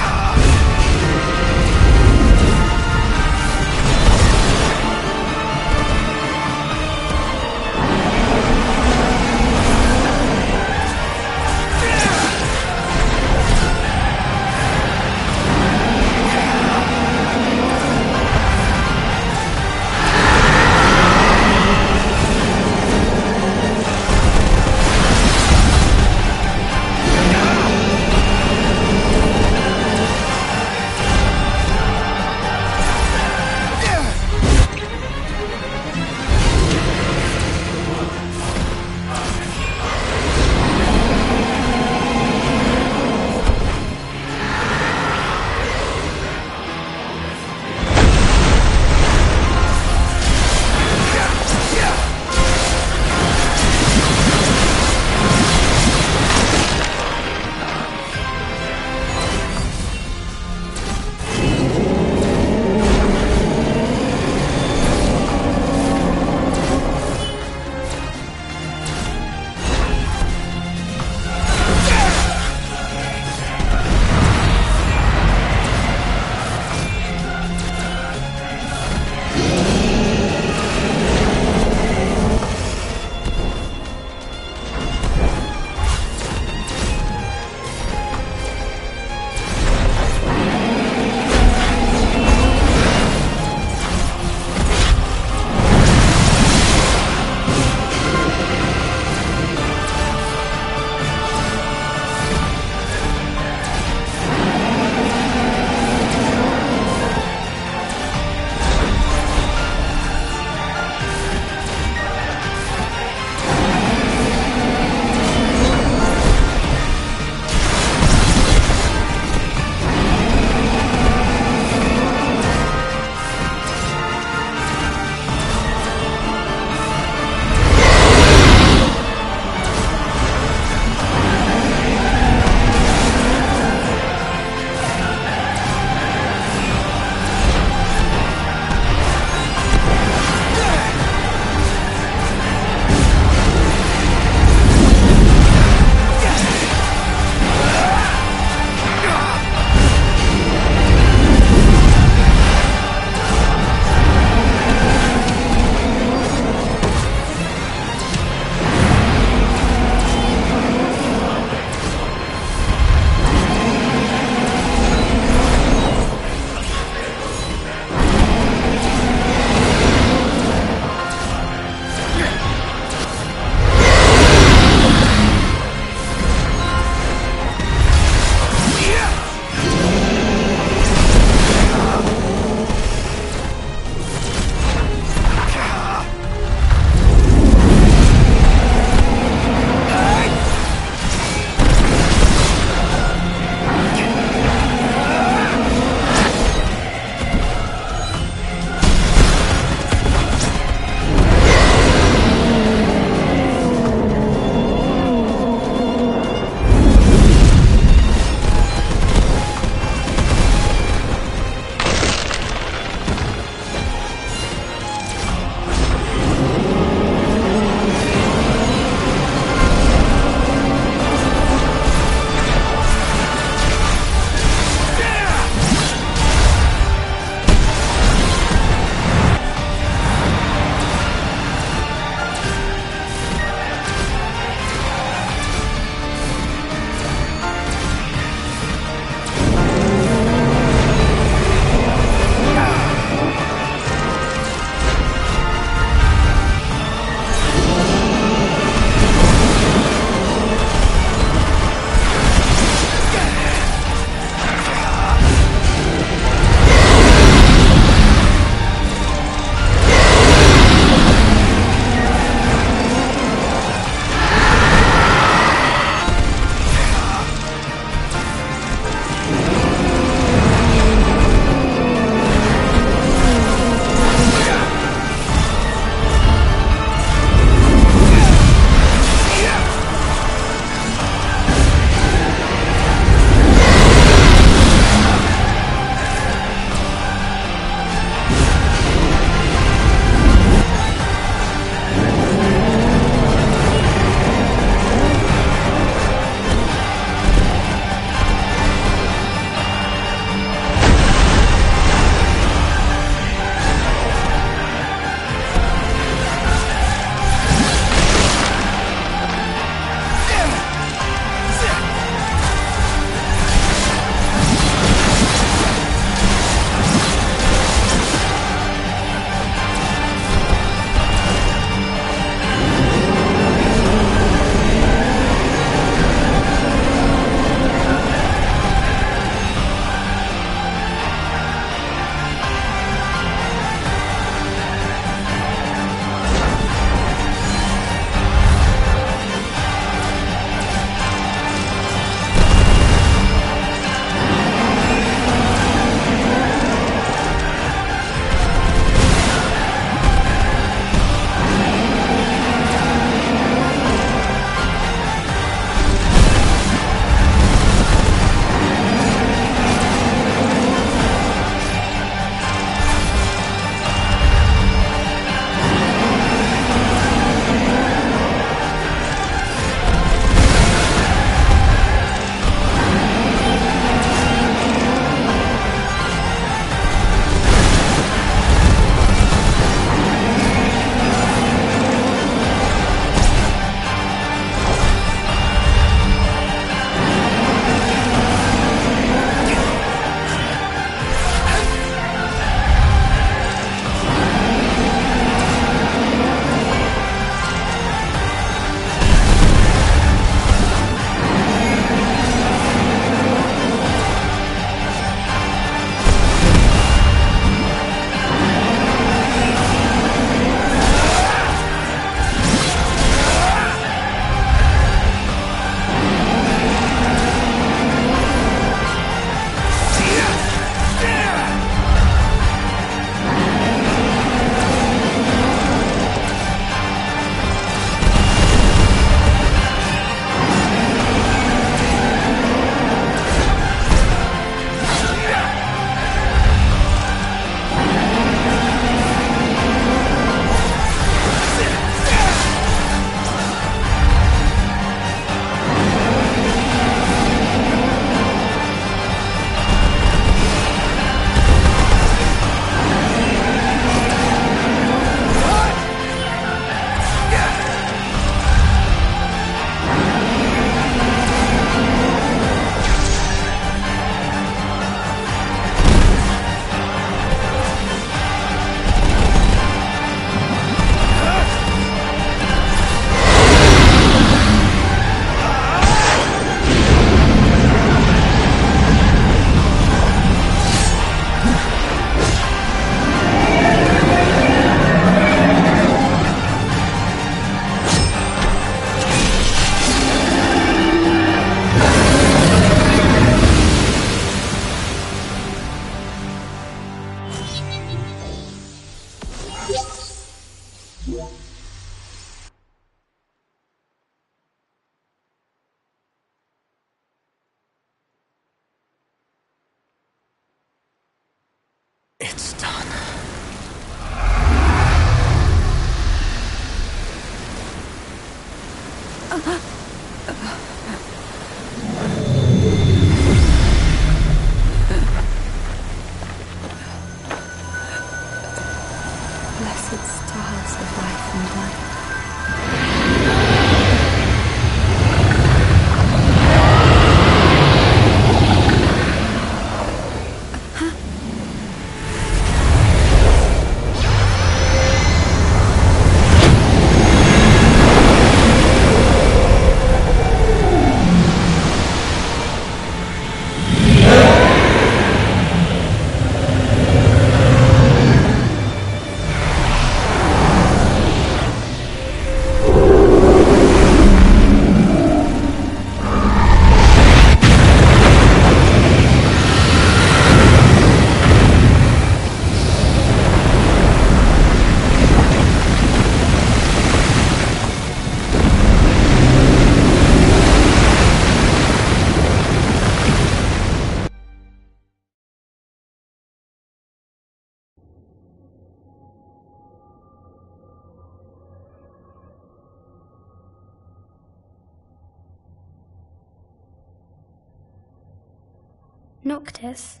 Noctis?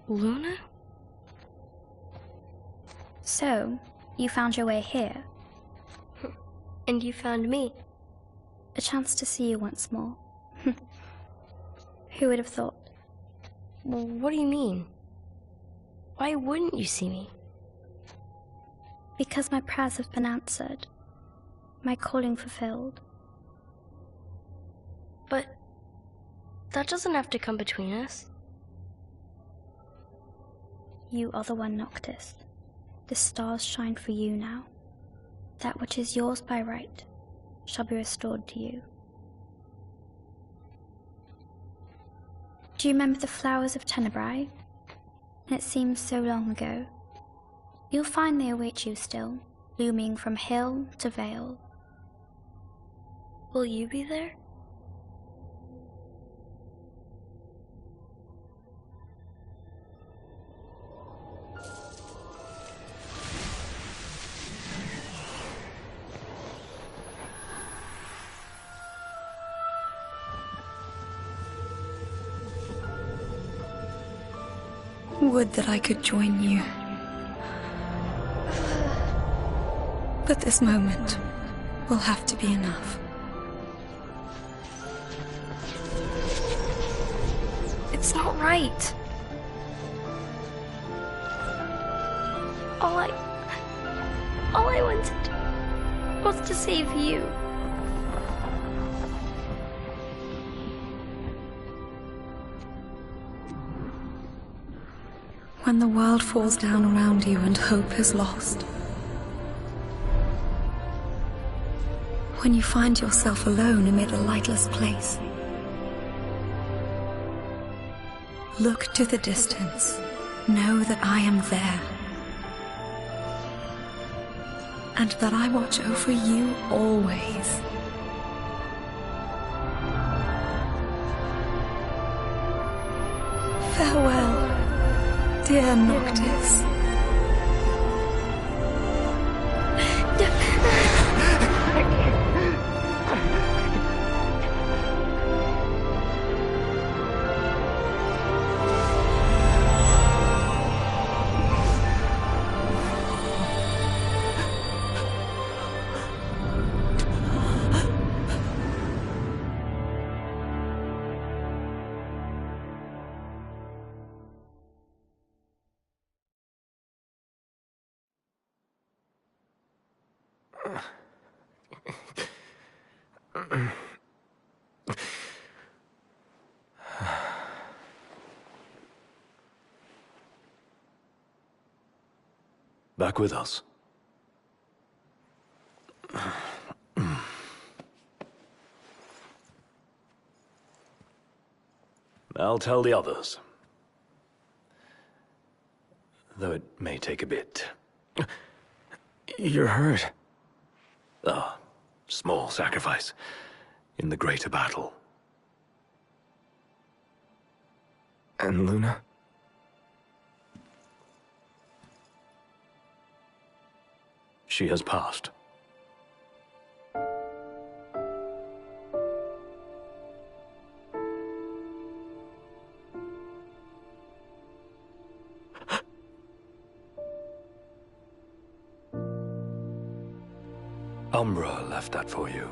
Luna? So, you found your way here. And you found me. A chance to see you once more. Who would have thought? Well, what do you mean? Why wouldn't you see me? Because my prayers have been answered. My calling fulfilled. But that doesn't have to come between us. You are the one, Noctis. The stars shine for you now. That which is yours by right shall be restored to you. Do you remember the flowers of Tenebrae? It seems so long ago. You'll find they await you still, blooming from hill to vale. Will you be there? Would that I could join you. But this moment will have to be enough. It's not right. All I wanted was to save you. When the world falls down around you and hope is lost. When you find yourself alone amid a lightless place. Look to the distance. Know that I am there. And that I watch over you always. Farewell. Dear Noctis. Back with us. I'll tell the others. Though it may take a bit. You're hurt. Ah, small sacrifice in the greater battle. And Luna? She has passed. Umbra left that for you.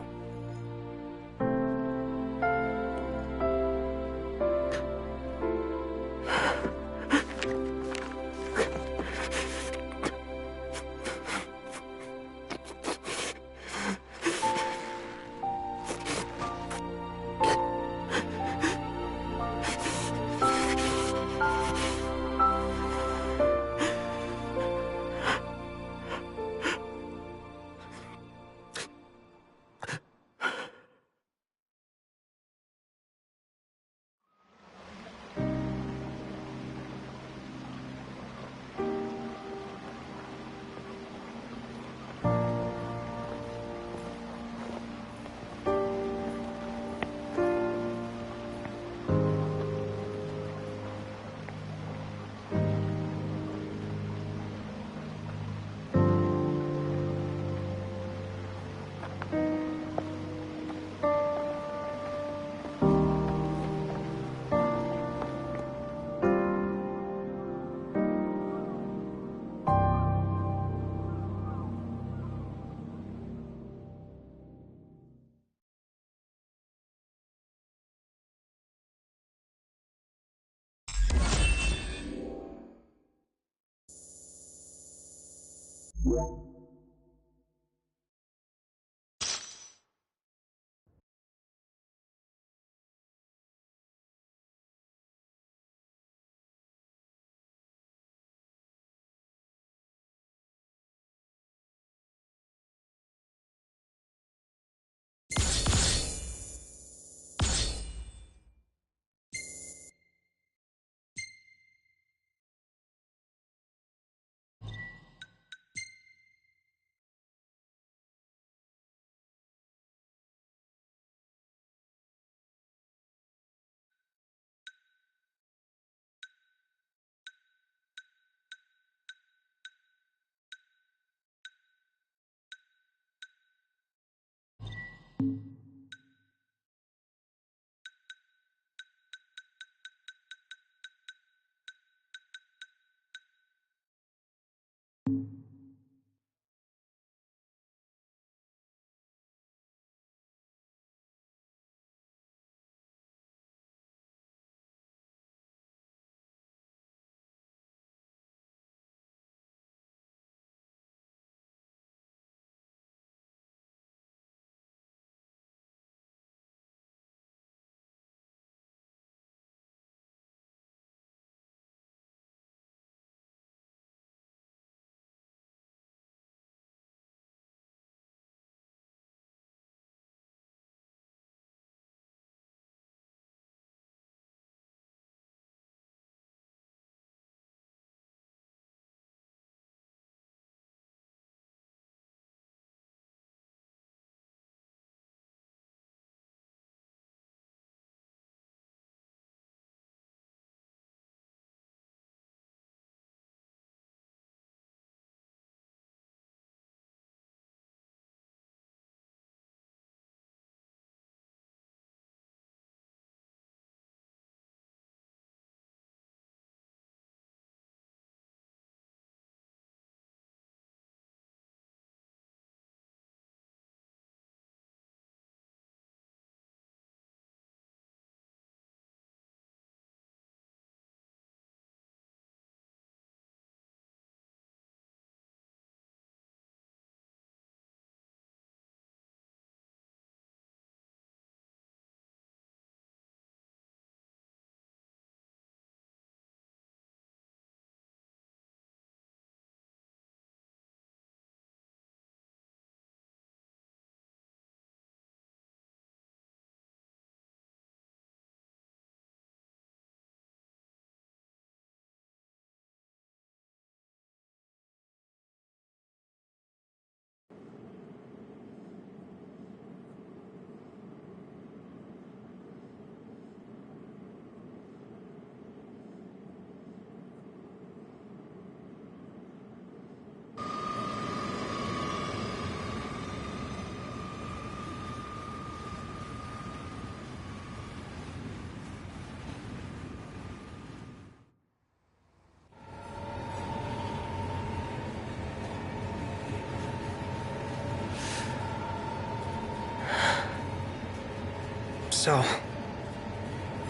So,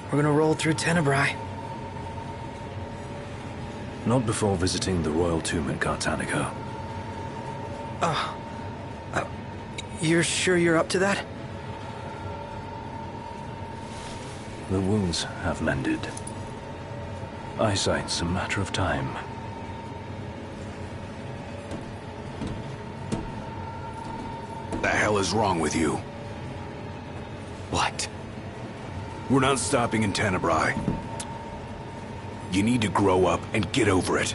we're gonna roll through Tenebrae. Not before visiting the royal tomb at Cartanico. You're sure you're up to that? The wounds have mended. Eyesight's a matter of time. The hell is wrong with you? What? We're not stopping in Tenebrae. You need to grow up and get over it.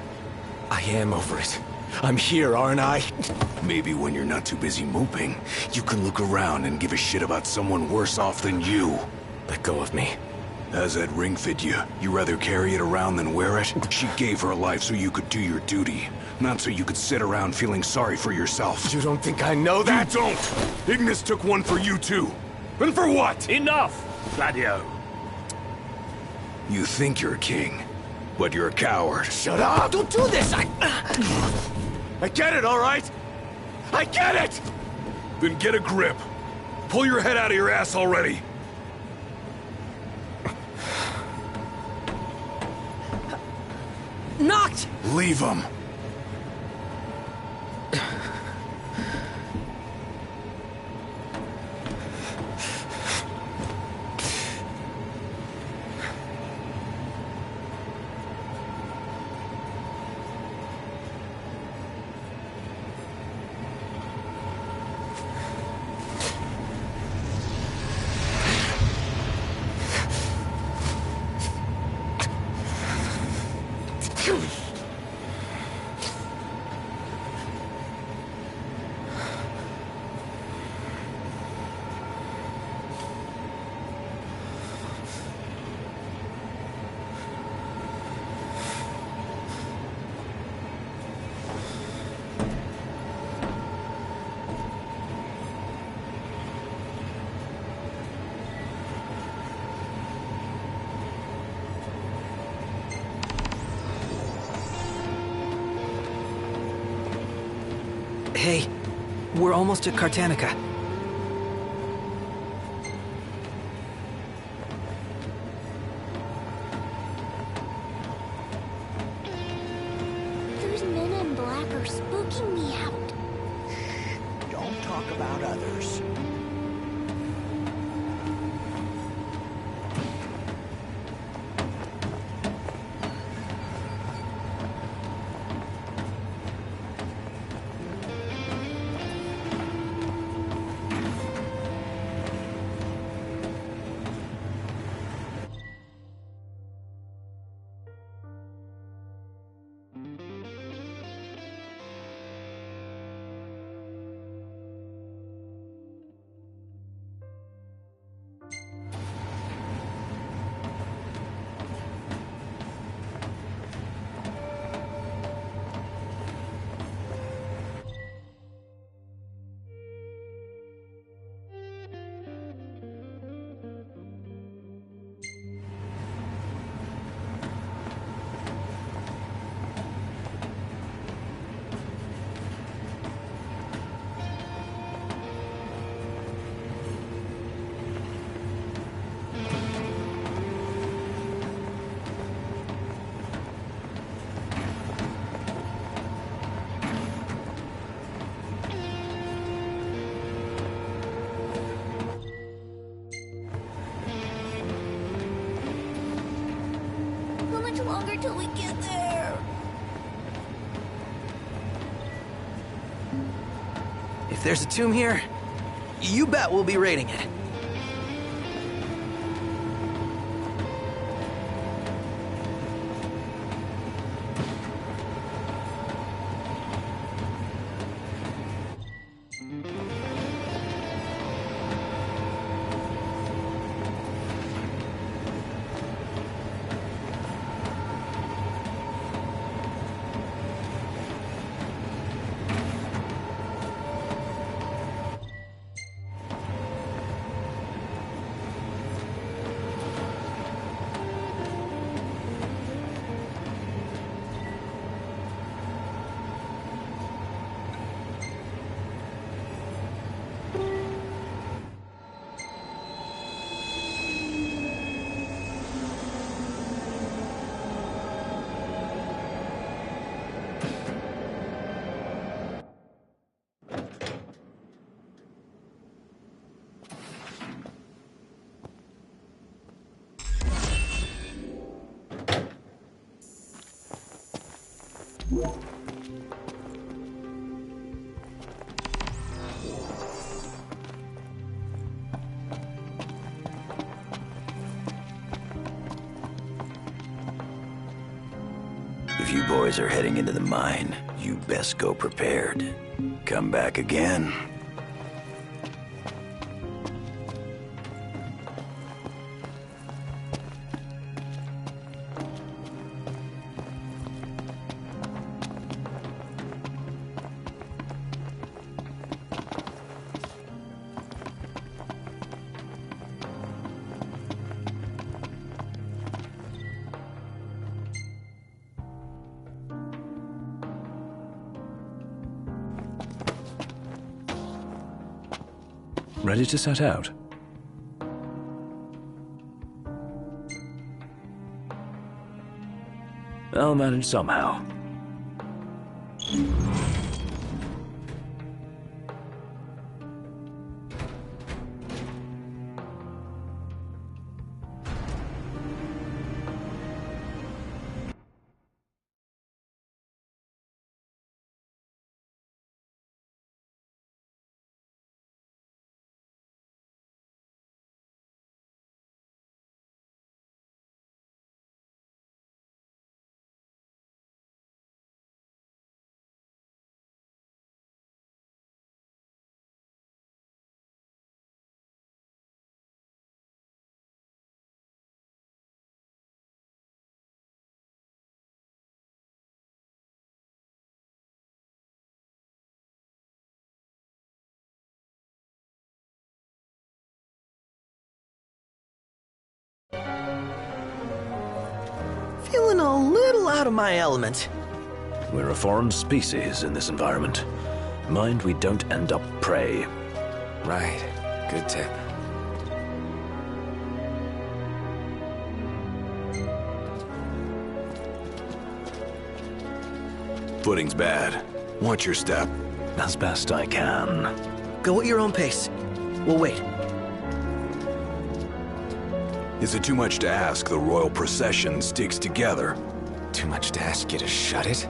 I am over it. I'm here, aren't I? Maybe when you're not too busy moping, you can look around and give a shit about someone worse off than you. Let go of me. How's that ring fit you? You rather carry it around than wear it? She gave her life so you could do your duty, not so you could sit around feeling sorry for yourself. You don't think I know that? You don't! Ignis took one for you too. And for what? Enough, Gladio. You think you're a king, but you're a coward. Shut up! Don't do this! I get it, all right? I get it! Then get a grip. Pull your head out of your ass already. Noct! Leave him. We're almost at Cartanica. Those men in black are spooking me out. Don't talk about others. Longer till we get there. If there's a tomb here, you bet we'll be raiding it. If you boys are heading into the mine, you best go prepared. Come back again. Ready to set out? I'll manage somehow. Feeling a little out of my element. We're a foreign species in this environment. Mind we don't end up prey. Right. Good tip. Footing's bad. Watch your step. As best I can. Go at your own pace. We'll wait. Is it too much to ask the royal procession sticks together? Too much to ask you to shut it?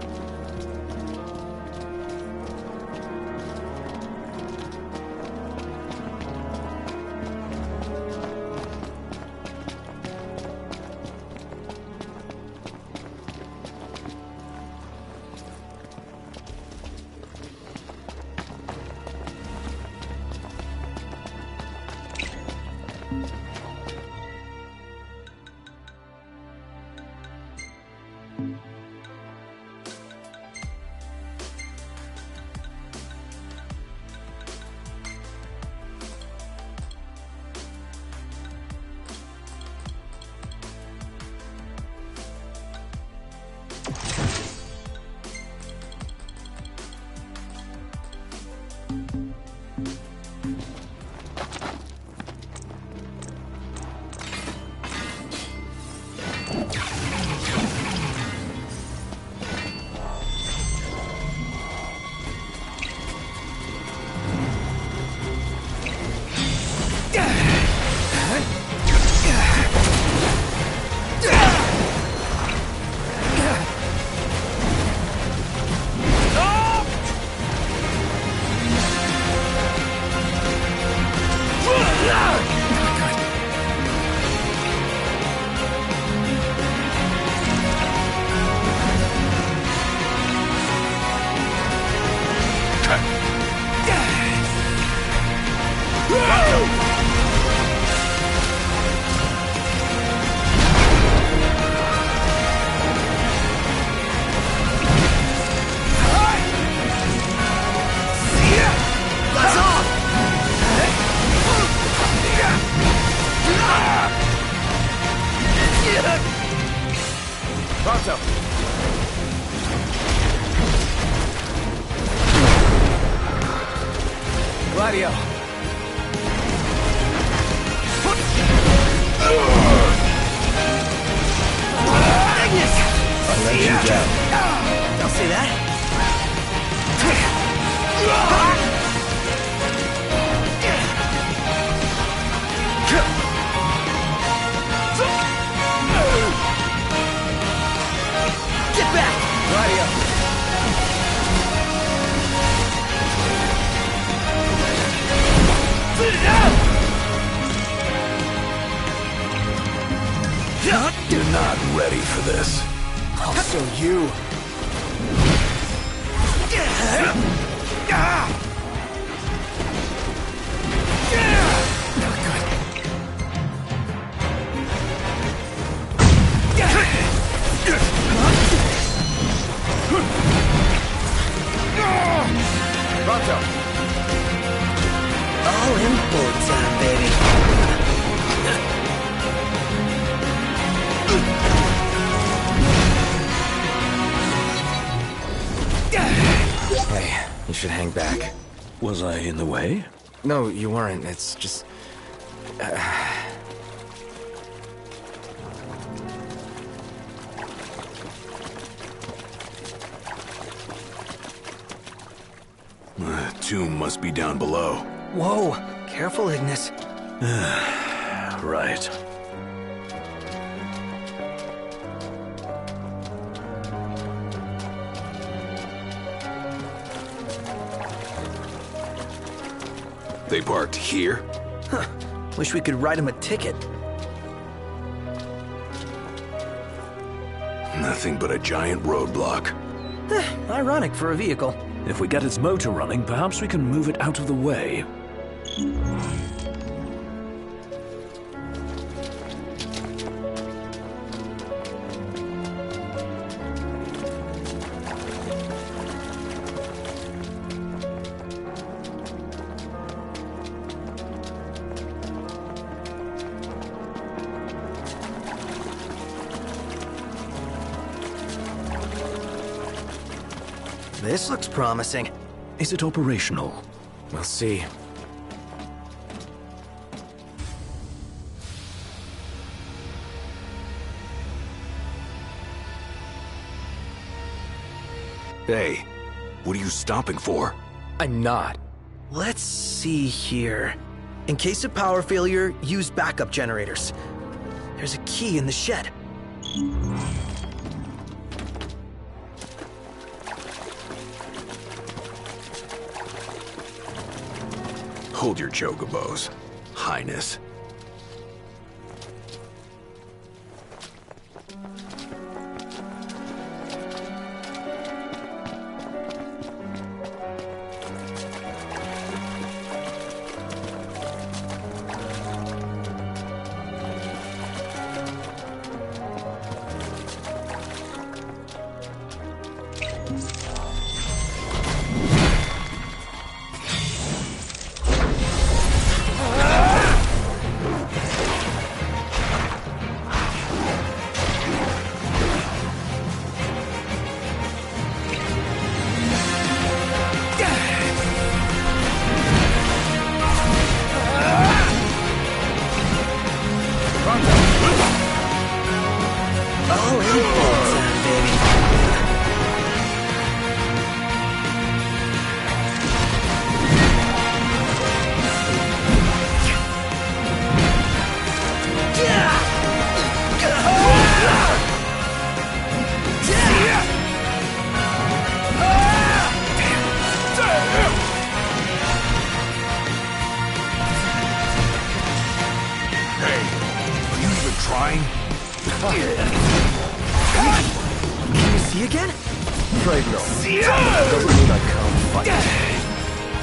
Pronto! Gladio! Agnes! I let you down. Don't say that. Get back! Gladio! You're not ready for this. I'll show you. Pronto! All in full time, baby. Hey, you should hang back. Was I in the way? No, you weren't. It's just... The tomb must be down below. Whoa! Careful, Ignis. Right. They parked here? Huh. Wish we could write him a ticket. Nothing but a giant roadblock. Ironic for a vehicle. If we get its motor running, perhaps we can move it out of the way. This looks promising. Is it operational? We'll see. Hey, what are you stopping for? I'm not. Let's see here. In case of power failure, use backup generators. There's a key in the shed. Hold your chocobos, Highness.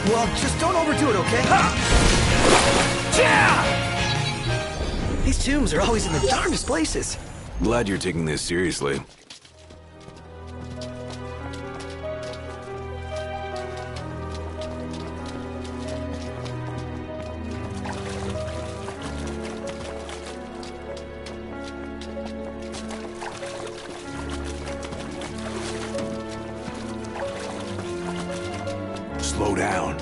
Well, just don't overdo it, okay? These tombs are always in the darkest places. Glad you're taking this seriously. Slow down.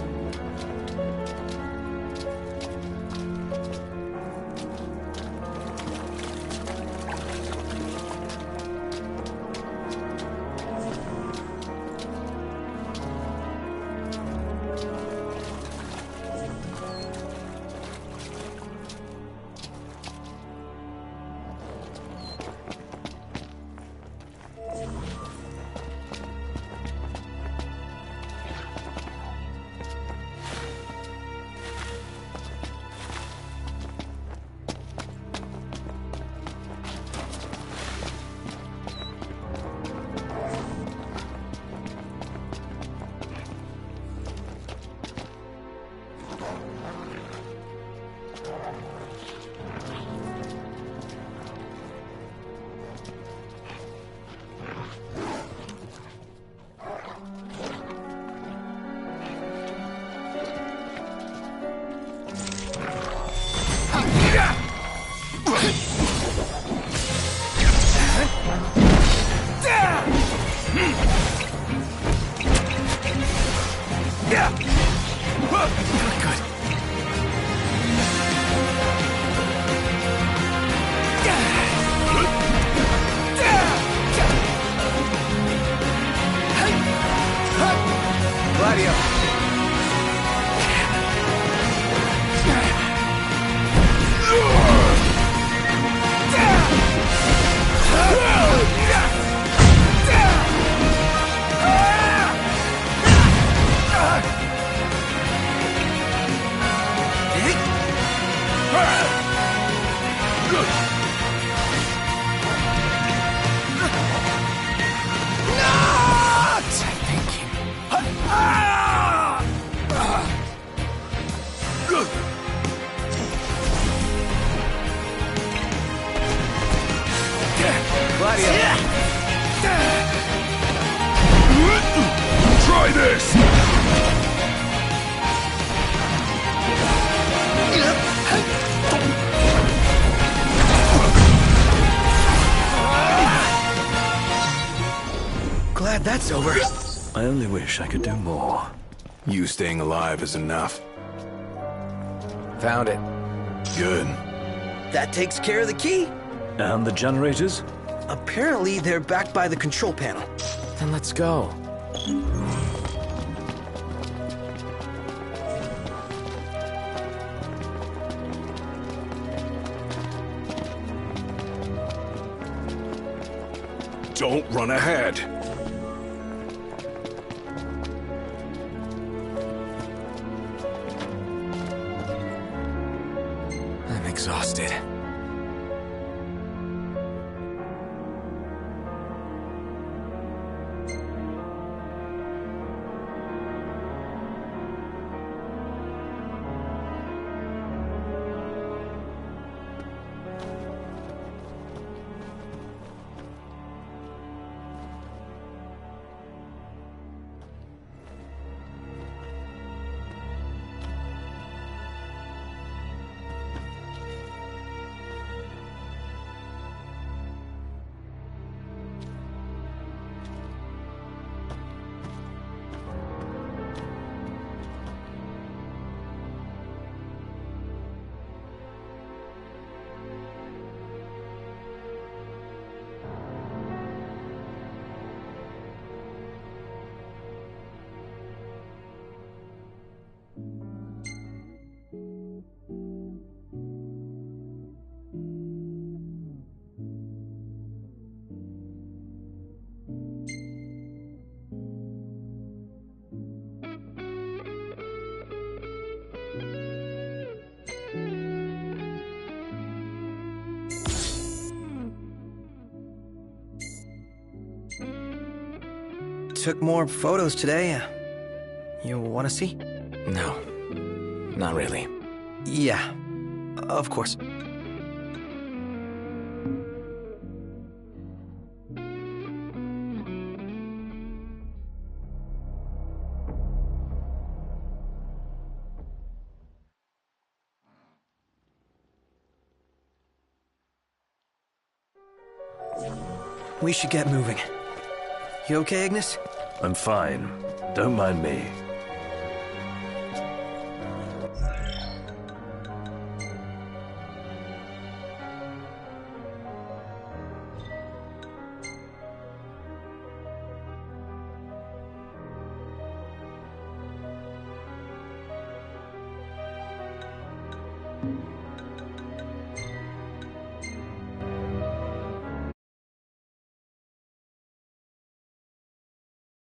Try this! Glad that's over. I only wish I could do more. You staying alive is enough. Found it. Good. That takes care of the key. And the generators? Apparently, they're backed by the control panel. Then let's go. Don't run ahead. I'm exhausted. Took more photos today. You want to see? No. Not really. Yeah, of course. We should get moving. You okay, Ignis? I'm fine. Don't mind me.